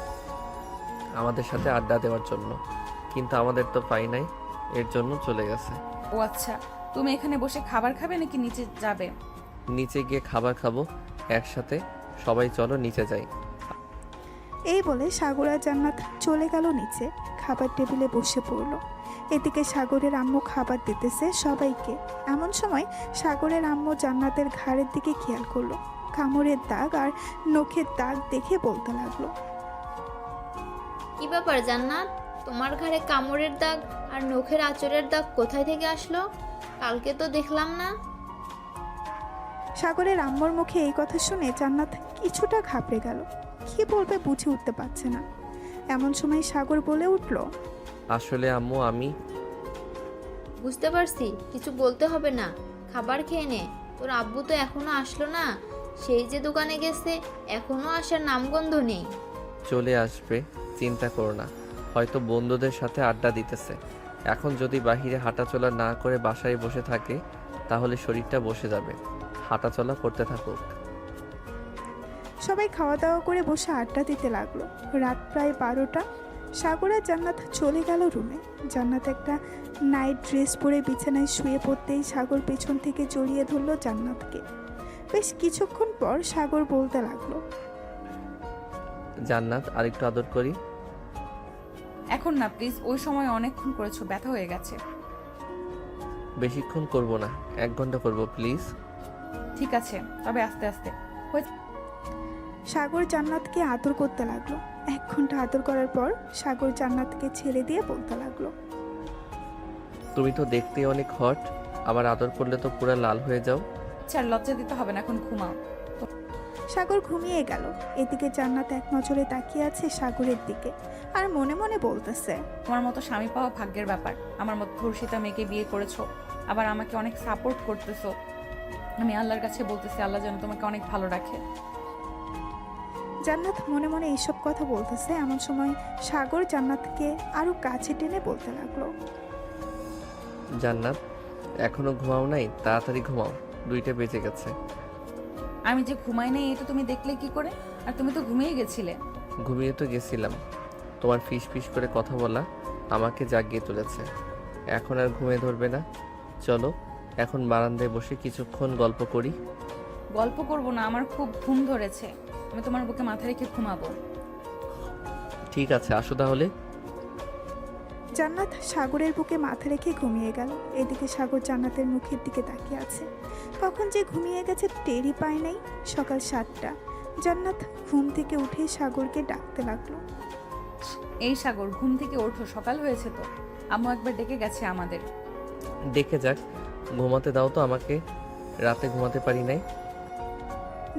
আমাদের সাথে আড্ডা দেওয়ার জন্য, কিন্তু আমাদের তো পাই নাই, এর জন্য চলে গেছে। ও আচ্ছা, তুমি এখানে বসে খাবার খাবে নাকি নিচে যাবে? নিচে গিয়ে খাবার খাবো একসাথে, সবাই চলো নিচে যাই। এই বলে সাগর আর জান্নাত চলে গেল নিচে, খাবার টেবিলে বসে পড়লো। এদিকে সাগরের আম্মু খাবার দিতেছে সবাইকে। এমন সময় সাগরের আম্মু জান্নাতের ঘাড়ের দিকে খেয়াল করলো, কামড়ের দাগ আর নখের দাগ দেখে বলতে লাগলো, কি ব্যাপার জান্নাত, তোমার ঘাড়ে কামড়ের দাগ আর নখের আঁচড়ের দাগ কোথায় থেকে আসলো? কালকে তো দেখলাম না। সাগরের আম্মুর মুখে এই কথা শুনে জান্নাত কিছুটা ঘাবড়ে গেল, কি বলবে বুঝে উঠতে পারছে না। এমন সময় সাগর বলে উঠল, আসলে আম্মু আমি বুঝতে পারছি, কিছু বলতে হবে না, খাবার খেয়ে নে। তোর আব্বু তো এখনো আসলো না, সেই যে দোকানে গেছে এখনো আসার নামগন্ধ নেই। চলে আসবে, চিন্তা করো না, হয়তো বন্ধুদের সাথে আড্ডা দিতেছে। এখন যদি বাহিরে হাঁটাচলা না করে বাসায় বসে থাকে তাহলে শরীরটা বসে যাবে, হাঁটাচলা করতে থাকুক। সবাই খাওয়া দাওয়া করে বসে আড্ডা দিতে লাগলো। রাত প্রায় 12টা। সাগর আর জান্নাত চলে গেল রুমে। জান্নাত একটা নাইট ড্রেস পরে বিছানায় শুয়ে পড়তেই সাগর পেছন থেকে জড়িয়ে ধরলো জান্নাতকে। বেশ কিছুক্ষণ পর সাগর বলতে লাগলো, জান্নাত আরেকটু আদর করি। এখন না প্লিজ, ওই সময় অনেকক্ষণ করেছো, ব্যথা হয়ে গেছে। বেশিক্ষণ করব না, 1 ঘন্টা করব প্লিজ। ঠিক আছে, তবে আস্তে আস্তে। সাগর জান্নাতকে আদর করতে লাগলো। 1 ঘন্টা আদর করার পর সাগর জান্নাতকে ছেড়ে দিয়ে বলতে লাগলো, তুমি তো দেখতে অনেক হট, আবার আদর করলে তো পুরো লাল হয়ে যাও। আচ্ছা লজ্জা দিতে হবে না, এখন ঘুমাও। সাগর ঘুমিয়ে গেল। এদিকে জান্নাত এক নজরে তাকিয়ে আছে সাগরের দিকে আর মনে মনে বলতেছে, তোমার মতো স্বামী পাওয়া ভাগ্যের ব্যাপার। আমার মতো ধর্ষিতা মেয়েকে বিয়ে করেছো, আবার আমাকে অনেক সাপোর্ট করতেছো। আমি আল্লাহর কাছে বলতেছি, আল্লাহ যেন তোমাকে অনেক ভালো রাখে। জান্নাত মনে মনে এইসব কথা বলতেছে। এমন সময় সাগর জান্নাতকে আরো কাছে টেনে বলতে লাগলো, জান্নাত এখনো ঘুমাও নাই, তাড়াতাড়ি ঘুমাও, 2টা বেজে গেছে। আমি যে ঘুমাই নাই এটা তুমি দেখলে কি করে? আর তুমি তো ঘুমিয়ে গেছিলে। ঘুমিয়ে তো গেছিলাম, তোমার ফিস ফিস করে কথা বলা আমাকে জাগিয়ে তুলেছে। এখন আর ঘুমিয়ে ধরবে না, চলো এখন বারান্দায় বসে কিছুক্ষণ গল্প করি। গল্প করব না, আমার খুব ঘুম ধরেছে। আমি তোমার বুকে মাথা রেখে ঘুমাবো। ঠিক আছে, আসো তাহলে। জান্নাত সাগরের বুকে মাথা রেখে ঘুমিয়ে গেল। এদিকে সাগর জান্নাতের মুখের দিকে তাকিয়ে আছে। কখন যে ঘুমিয়ে গেছে টেরই পায় নাই। সকাল 7টা। জান্নাত ঘুম থেকে উঠে সাগরকে ডাকতে লাগলো, এই সাগর, ঘুম থেকে ওঠো, সকাল হয়েছে তো। আম্মু একবার ডেকে গেছে আমাদের। দেখে যাক, ঘুমাতে দাও তো আমাকে, রাতে ঘুমাতে পারি নাই।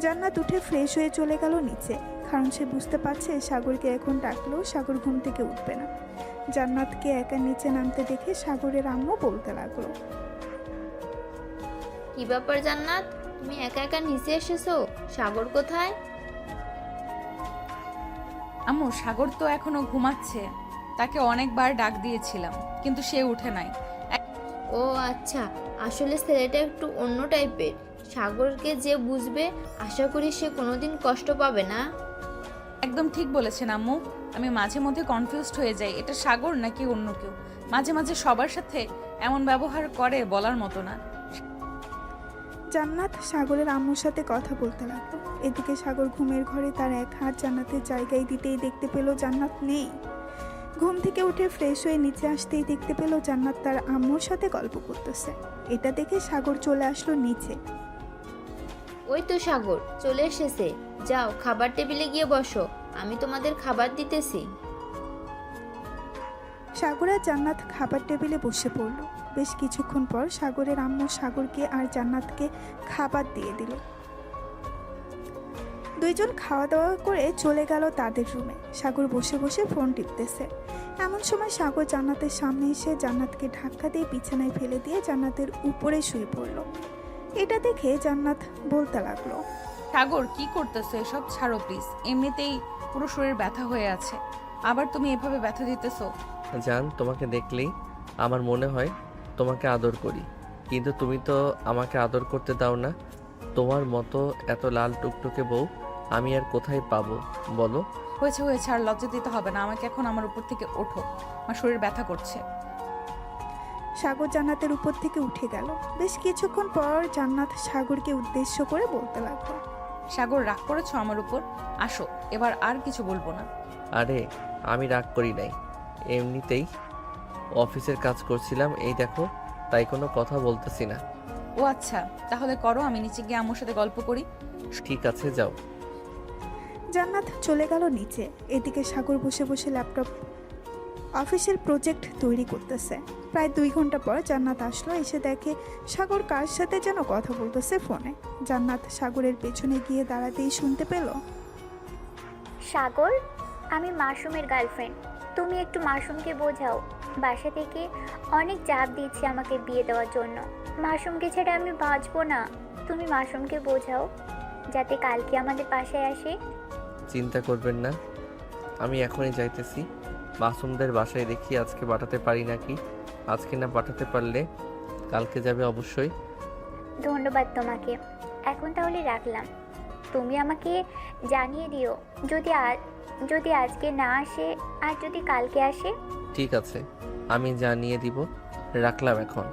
জান্নাত উঠে ফ্রেশ হয়ে চলে গেল নিচে, কারণ সে বুঝতে পারছে সাগরকে এখন ডাকলেও সাগর ঘুম থেকে উঠবে না। জান্নাতকে একা নিচে নামতে দেখে সাগরের আম্মু বলতে লাগলো, কি ব্যাপার জান্নাত, তুমি একা একা নিচে এসেছো? সাগর কোথায়? আম্মু, সাগর তো এখনো ঘুমাচ্ছে। তাকে অনেকবার ডাক দিয়েছিলাম কিন্তু সে উঠে নাই। ও আচ্ছা, আসলে ছেলেটা একটু অন্য টাইপের। সাগরকে যে বুঝবে, আশা করি সে কোনোদিন কষ্ট পাবে না। একদম ঠিক বলেছেন আম্মু। আমি মাঝে মধ্যে কনফিউজড হয়ে যাই, এটা সাগর নাকি অন্য কেউ। মাঝে মাঝে সবার সাথে এমন ব্যবহার করে বলার মতো না। জান্নাত সাগরের আম্মুর সাথে কথা বলতে লাগলো। এদিকে সাগর ঘুমের ঘরে তার এক হাত জান্নাতের জায়গায় দিতেই দেখতে পেল জান্নাত নেই। ঘুম থেকে উঠে ফ্রেশ হয়ে নিচে আসতেই দেখতে পেল জান্নাত তার আম্মুর সাথে গল্প করতেছে। এটা দেখে সাগর চলে আসলো নিচে। ওই তো সাগর চলে এসেছে, যাও খাবার টেবিলে গিয়ে বসো, আমি তোমাদের খাবার দিতেছি। সাগর আর জান্নাত খাবার টেবিলে বসে পড়ল। বেশ কিছুক্ষণ পর সাগরের আম্মু সাগরকে আর জান্নাতকে খাবার দিয়ে দিল। দুইজন খাওয়া দাওয়া করে চলে গেল তাদের রুমে। সাগর বসে বসে ফোন টিপতেছে। এমন সময় সাগর জান্নাতের সামনে এসে জান্নাতকে ধাক্কা দিয়ে বিছানায় ফেলে দিয়ে জান্নাতের উপরে শুয়ে পড়ল। এটা দেখে জান্নাত বলতে লাগলো, সাগর কি করতেছো এসব? ছাড়ো প্লিজ, এমনিতেই পুরো শরীর ব্যথা হয়ে আছে, আবার তুমি এভাবে ব্যথা দিতেছো। জান, তোমাকে দেখলেই আমার মনে হয় তোমাকে আদর করি, কিন্তু তুমি তো আমাকে আদর করতে দাও না। তোমার মতো এত লাল টুকটুকে বউ আমি আর কোথায় পাবো বলো? হয়েছে হয়েছে, আর লজ্জা দিতে হবে না আমাকে, এখন আমার উপর থেকে ওঠো, আমার শরীর ব্যথা করছে। সাগর জান্নাতের উপর থেকে উঠে গেল। বেশ কিছুক্ষণ পর জান্নাত সাগরকে উদ্দেশ্য করে বলতে লাগলো, সাগর, রাগ করেছো আমার উপর? আসো, এবার আর কিছু বলবো না। আরে আমি রাগ করি নাই, এমনিতেই অফিসের কাজ করছিলাম, এই দেখো, তাই কোনো কথা বলতেছি না। ও আচ্ছা, তাহলে করো, আমি নিচে গিয়ে আম্মুর সাথে গল্প করি। ঠিক আছে, যাও। জান্নাত চলে গেল নিচে। এদিকে সাগর বসে বসে ল্যাপটপ অফিসের প্রজেক্ট তৈরি করতেছে। প্রায় 2 ঘন্টা পর জান্নাত আসলো। এসে দেখে সাগর কার সাথে যেন কথা বলতেছে ফোনে। জান্নাত সাগরের পেছনে গিয়ে দাঁড়াতেই শুনতে পেল, সাগর, আমি মাসুমের গার্লফ্রেন্ড, তুমি একটু মাসুমকে বোঝাও। বাসা থেকে অনেক চাপ দিচ্ছে আমাকে বিয়ে দেওয়ার জন্য। মাসুমকে ছেড়ে আমি বাঁচবো না। তুমি মাসুমকে বোঝাও যাতে কালকে আমাদের বাসায় আসে। চিন্তা করবেন না, আমি এখনই যাইতেছি। মাসুমদের বাসায় দেখি আজকে পাঠাতে পারি নাকি। আজকে না পাঠাতে পারলে কালকে যাবে অবশ্যই। ধন্যবাদ তোমাকে। এখন তাহলে রাখলাম। তুমি আমাকে জানিয়ে দিও যদি আজকে না আসে আর যদি কালকে আসে। ঠিক আছে, আমি জানিয়ে দিব। রাখলাম এখন।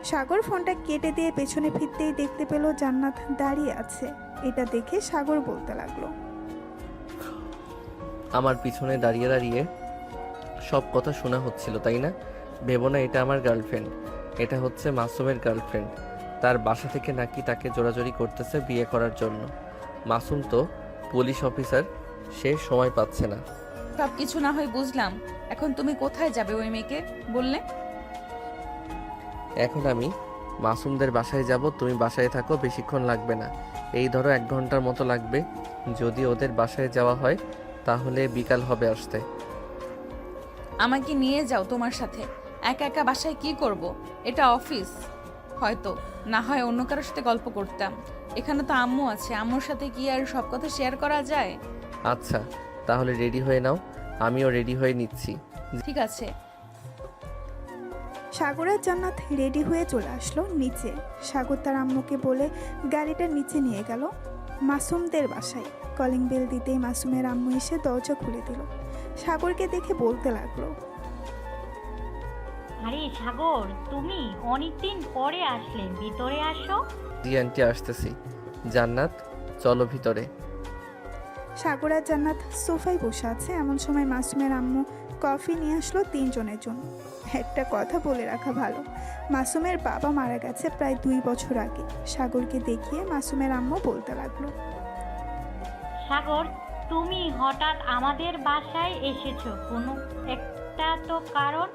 সাগর ফোনটা কেটে দিয়ে পেছনে ফিরতেই দেখতে পেল জান্নাত দাঁড়িয়ে আছে। এটা দেখে সাগর বলতে লাগলো, আমার পিছনে দাঁড়িয়ে দাঁড়িয়ে সব কথা শোনা হচ্ছিল, তাই না? ভেবো না এটা আমার গার্লফ্রেন্ড, এটা হচ্ছে মাসুমের গার্লফ্রেন্ড। তার বাসা থেকে নাকি তাকে জোরাজোরি করতেছে বিয়ে করার জন্য। মাসুম তো পুলিশ অফিসার, সে সময় পাচ্ছে না। সব কিছু না হয় বুঝলাম, এখন তুমি কোথায় যাবে ওই মেয়েকে বললে? এখন আমি মাসুমদের বাসায় যাব, তুমি বাসায় থাকো, বেশিক্ষণ লাগবে না। এই ধরো 1 ঘন্টার মতো লাগবে। যদি ওদের বাসায় যাওয়া হয় তাহলে বিকাল হবে আসতে। আমাকে নিয়ে যাও তোমার সাথে, একা একা বাসায় কি করব? এটা অফিস, হয়তো না হয় অন্য কারোর সাথে গল্প করতাম। এখানে তো আম্মু আছে, আম্মুর সাথে কি আর সব কথা শেয়ার করা যায়? আচ্ছা, তাহলে রেডি হয়ে নাও, আমিও রেডি হয়ে নিচ্ছি। ঠিক আছে। সাগর আর জান্নাত রেডি হয়ে চলে আসলো নিচে। সাগর তার আম্মুকে বলে গাড়িটা নিচে নিয়ে গেল মাসুমদের বাসায়। কলিং বেল দিতেই মাসুমের আম্মু এসে দরজা খুলে দিল। সাগরকে দেখে বলতে লাগলো, আরে সাগর, তুমি অনেকদিন পরে আসলে, ভিতরে আসো। জি আন্টি, আসতেছি। জান্নাত, চলো ভিতরে। সাগর আর জান্নাত সোফায় বসে আছে। এমন সময় মাসুমের আম্মু কফি নিয়ে আসলো 3 জনের জন্য। একটা কথা বলে রাখা ভালো, মাসুমের বাবা মারা গেছে প্রায় 2 বছর আগে। সাগরকে দেখিয়ে মাসুমের আম্মু বলতে লাগলো, সাগর, তুমি হঠাৎ আমাদের বাসায় এসেছো, কোনো একটা তো কারণ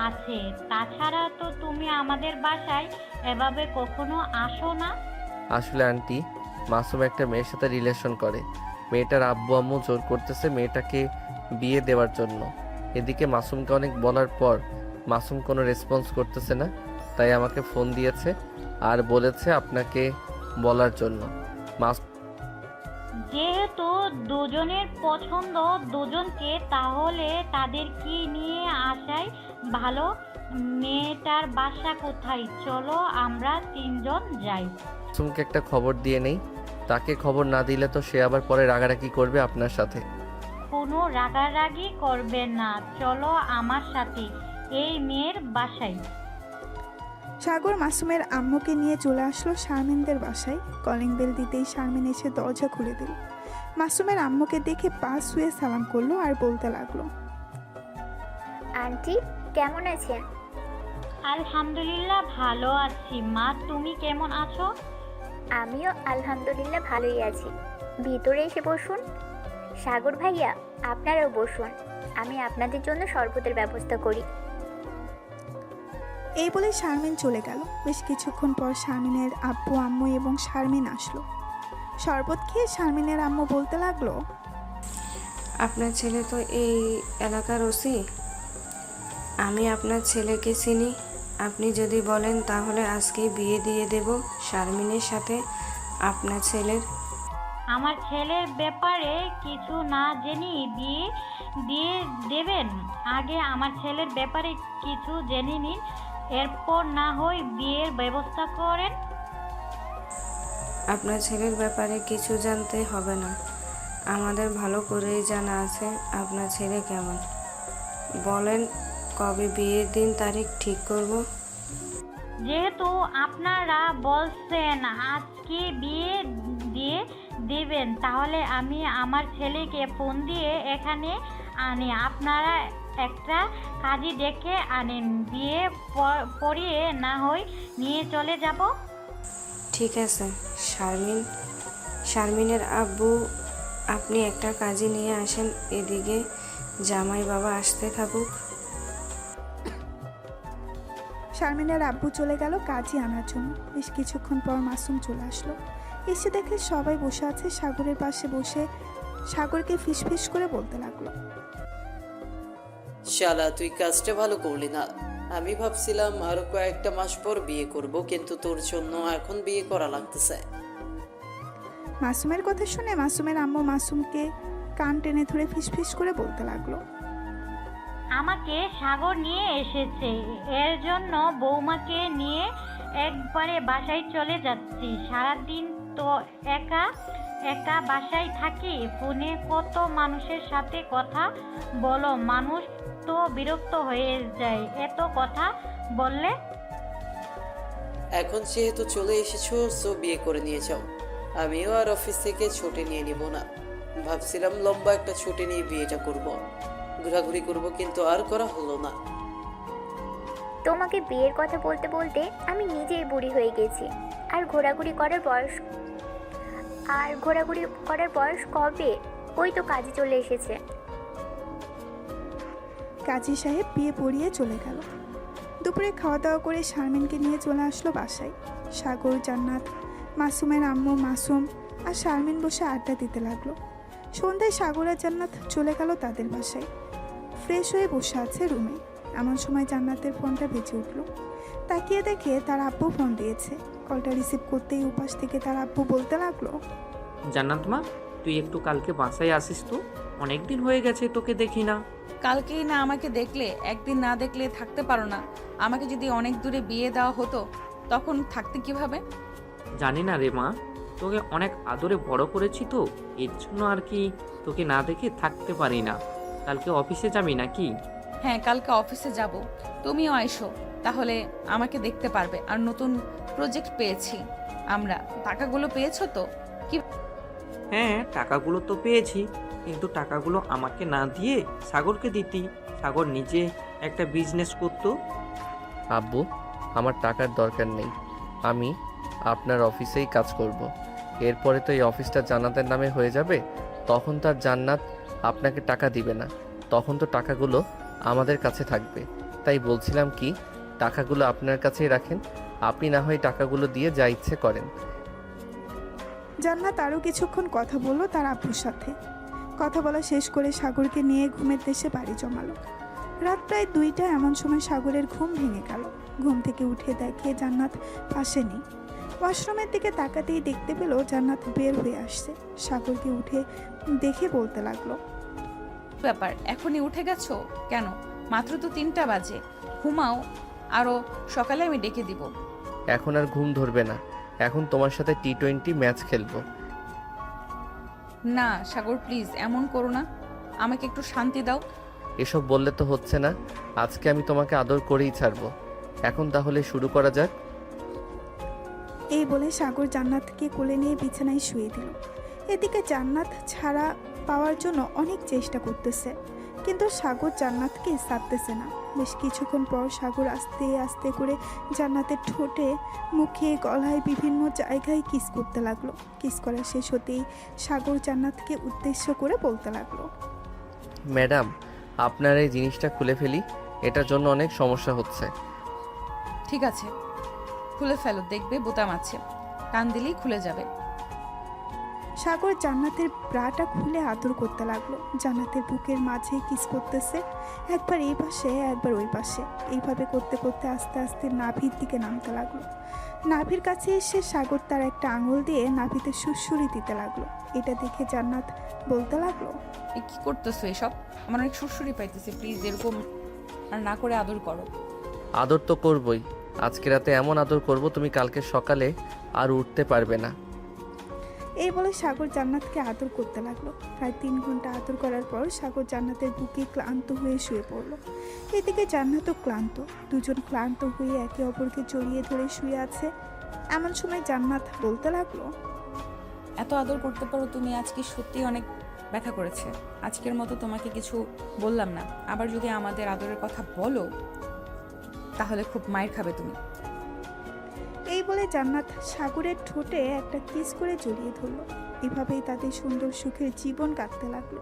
আছে। তাছাড়া তো তুমি আমাদের বাসায় এভাবে কখনো আসো না। আসলে আন্টি, মাসুম একটা মেয়ের সাথে রিলেশন করে। মেয়েটার আব্বু আম্মু জোর করতেছে মেয়েটাকে বিয়ে দেওয়ার জন্য। এদিকে মাসুমকে অনেক বলার পর মাসুম কোনো রেসপন্স করতেছে না, তাই আমাকে ফোন দিয়েছে আর বলেছে আপনাকে বলার জন্য। যেহেতু দুজনের পছন্দ দুজনকে, তাহলে তাদের কি নিয়ে আসাই ভালো। মেয়েটার বাসা কোথায়? চলো আমরা 3 জন যাই। মাসুমকে একটা খবর দিয়ে নেই, তাকে খবর না দিলে তো সে আবার পরে রাগারাগি করবে আপনার সাথে। কোনো রাগারাগি করবে না, চলো আমার সাথে এই মেয়ের বাসায়। সাগর মাসুমের আম্মুকে নিয়ে চলে আসলো শারমিনদের বাসায়। কলিং বেল দিতেই শারমিন এসে দরজা খুলে দিল। মাসুমের আম্মুকে দেখে পা শুয়ে সালাম করলো আর বলতে লাগলো, আন্টি কেমন আছেন? আলহামদুলিল্লাহ ভালো আছি মা, তুমি কেমন আছো? আমিও আলহামদুলিল্লাহ ভালোই আছি। ভিতরে এসে বসুন। সাগর ভাইয়া, আপনারাও বসুন, আমি আপনাদের জন্য শরবতের ব্যবস্থা করি। এই বলে শারমিন চলে গেল। বেশ কিছুক্ষণ পর শারমিনের আব্বু আম্মু এবং শারমিন আসলো। শরবত খেয়ে শারমিনের আম্মু বলতে লাগলো, আপনার ছেলে তো এই এলাকার ওসি। আমি আপনার ছেলেকে চিনি, আপনি যদি বলেন তাহলে আজকেই বিয়ে দিয়ে দেব শারমিনের সাথে আপনার ছেলের। আমার ছেলের ব্যাপারে কিছু না জেনে বিয়ে দিয়ে দেবেন? আগে আমার ছেলের ব্যাপারে কিছু জেনে নিন, এরপর না হয় বিয়ের ব্যবস্থা করেন। আপনার ছেলের ব্যাপারে কিছু জানতে হবে না, আমাদের ভালো করেই জানা আছে আপনার ছেলে কেমন। বলেন কবে বিয়ের দিন তারিখ ঠিক করব। যেহেতু আপনারা বলছেন আজকে বিয়ে দিয়ে দেবেন, তাহলে আমি আমার ছেলেকে ফোন দিয়ে এখানে আনি। আপনারা একটা কাজী ডেকে আনেন, বিয়ে পড়িয়ে না হয় নিয়ে চলে যাব। ঠিক আছে শারমিনের আব্বু, আপনি একটা কাজে নিয়ে আসেন, এদিকে জামাই বাবা আসতে থাকুক। শারমিনের আব্বু চলে গেল কাজী আনার জন্য। বেশ কিছুক্ষণ পর মাসুম চলে আসলো। এসে দেখে সবাই বসে আছে সাগরের পাশে বসে সাগরকে ফিসফিস করে বলতে লাগলো, শালা তুই কাজটা ভালো করলি না। আমি ভাবছিলাম আরো কয়েকটা মাস পর বিয়ে করব, কিন্তু তোর জন্য এখন বিয়ে করা লাগতেছে। মাসুমের কথা শুনে মাসুমের আম্মু মাসুমকে কান টেনে ধরে ফিসফিস করে বলতে লাগলো, আমাকে সাগর নিয়ে এসেছে, এর জন্য বৌমাকে নিয়ে একবারে বাসায় চলে যাচ্ছি। সারাদিন তো একা একা বাসায় থাকি, ফোনে কত মানুষের সাথে কথা বলো, মানুষ তো বিরক্ত হয়ে যায় এত কথা বললে। এখন যেহেতু চলে এসেছো, সো বিয়ে করে নিয়ে যাও। আমিও আর অফিস থেকে ছুটি নিয়ে নিব না। ভাবছিলাম লম্বা একটা ছুটি নিয়ে বিয়েটা করব, ঘোরাঘুরি করব, কিন্তু আর করা হলো না। তোমাকে বিয়ের কথা বলতে বলতে আমি নিজেই বুড়ি হয়ে গেছি। আর ঘোরাঘুরি করার বয়স কবে? ওই তো কাজে চলে এসেছে। কাজী সাহেব বিয়ে পড়িয়ে চলে গেল। দুপুরে খাওয়া দাওয়া করে শারমিনকে নিয়ে চলে আসলো বাসায়। সাগর, জান্নাত, মাসুমের আম্মু, মাসুম আর শারমিন বসে আড্ডা দিতে লাগলো। সন্ধ্যায় সাগর আর জান্নাত চলে গেল তাদের বাসায়। ফ্রেশ হয়ে বসে আছে রুমে। এমন সময় জান্নাতের ফোনটা বেজে উঠল। তাকিয়ে দেখে তার আব্বু ফোন দিয়েছে। কলটা রিসিভ করতেই উপাস থেকে তার আব্বু বলতে লাগলো, জান্নাত মা, তুই একটু কালকে বাসায় আসিস তো, অনেকদিন হয়ে গেছে তোকে দেখি না। কালকেই না আমাকে দেখলে, একদিন না দেখলে থাকতে পারো না। আমাকে যদি অনেক দূরে বিয়ে দেওয়া হতো তখন থাকতে কিভাবে? জানি না রে মা, তোকে অনেক আদরে বড় করেছি তো, এর জন্য আর কি তোকে না দেখে থাকতে পারি না। কালকে অফিসে যাবি নাকি? হ্যাঁ, কালকে অফিসে যাব, তুমিও আইসো, তাহলে আমাকে দেখতে পারবে। আর নতুন প্রজেক্ট পেয়েছি আমরা। টাকাগুলো পেয়েছো তো? কি? হ্যাঁ, টাকাগুলো তো পেয়েছি, কিন্তু টাকাগুলো আমাকে না দিয়ে সাগরকে দিতি। সাগর নিজে একটা বিজনেস করতো। আব্বু, আমার টাকার দরকার নেই, আমি আপনার অফিসেই কাজ করব। এরপরে তো এই অফিসটা জান্নাতের নামে হয়ে যাবে, তখন তার জান্নাত আপনাকে টাকা দিবে না, তখন তো টাকাগুলো আমাদের কাছে থাকবে। তাই বলছিলাম কি, টাকাগুলো আপনার কাছেই রাখেন, আপনি না হয় টাকাগুলো দিয়ে যা ইচ্ছে করেন। জান্নাত আরও কিছুক্ষণ কথা বলল তার আব্বুর সাথে। কথা বলা শেষ করে সাগরকে নিয়ে ঘুমের দেশে বাড়ি জমালো। রাত প্রায় 2টা। এমন সময় সাগরের ঘুম ভেঙে গেল। ঘুম থেকে উঠে দেখে জান্নাত পাশে নেই। ওয়াশরুমের দিকে তাকাতেই দেখতে পেল জান্নাত বের হয়ে আসছে। সাগরকে উঠে দেখে বলতে লাগলো, ব্যাপার, এখনই উঠে গেছো কেন? মাত্র তো 3টা বাজে, ঘুমাও, আরও সকালে আমি ডেকে দিব। এখন আর ঘুম ধরবে না, এখন তোমার সাথে T20 ম্যাচ খেলবো। না সাগর, প্লিজ এমন করো না, আমাকে একটু শান্তি দাও। এসব বললে তো হচ্ছে না, আজকে আমি তোমাকে আদর করেই ছাড়বো। এখন তাহলে শুরু করা যাক। এই বলে সাগর জান্নাতকে কোলে নিয়ে বিছানায় শুয়ে দিল। এদিকে জান্নাত ছাড়া পাওয়ার জন্য অনেক চেষ্টা করতেছে, কিন্তু সাগর জান্নাতকে ছাড়তেছে না। বেশ কিছুক্ষণ পর সাগর আস্তে আস্তে করে জান্নাতের ঠোঁটে, মুখে, গলায় বিভিন্ন জায়গায় কিস করতে লাগলো। কিস করা শেষ হতেই সাগর জান্নাতকে উদ্দেশ্য করে বলতে লাগলো, ম্যাডাম, আপনার এই জিনিসটা খুলে ফেলি, এটার জন্য অনেক সমস্যা হচ্ছে। ঠিক আছে, খুলে ফেলো, দেখবে বোতাম আছে, টান দিলেই খুলে যাবে। সাগর জান্নাতের ব্রাটা খুলে আদর করতে লাগলো। জান্নাতের বুকের মাঝে কিস করতেছে, একবার এই পাশে একবার ওই পাশে। এইভাবে করতে করতে আস্তে আস্তে নাভির দিকে নামতে লাগলো। নাভির কাছে এসে সাগর তার একটা আঙুল দিয়ে নাভিতে সুরসুরি দিতে লাগলো। এটা দেখে জান্নাত বলতে লাগলো, এ কি করতেছো এসব? আমার অনেক সুরসুরি পাইতেছে, প্লিজ এরকম আর না করে আদর করো। আদর তো করবই, আজকে রাতে এমন আদর করব তুমি কালকে সকালে আর উঠতে পারবে না। এই বলে সাগর জান্নাতকে আদর করতে লাগলো। প্রায় 3 ঘন্টা আদর করার পর সাগর জান্নাতের বুকে ক্লান্ত হয়ে শুয়ে পড়ল। এদিকে জান্নাতও ক্লান্ত। দুজন ক্লান্ত হয়ে একে অপরকে জড়িয়ে ধরে শুয়ে আছে। এমন সময় জান্নাত বলতে লাগলো, এত আদর করতে পারো তুমি, আজকে সত্যি অনেক ব্যথা করেছে। আজকের মতো তোমাকে কিছু বললাম না, আবার যদি আমাদের আদরের কথা বলো তাহলে খুব মায়ের খাবে তুমি। এই বলে জান্নাত সাগরের ঠোঁটে একটা কিস করে জড়িয়ে ধরলো। এভাবেই তাদের সুন্দর সুখের জীবন কাটতে লাগলো।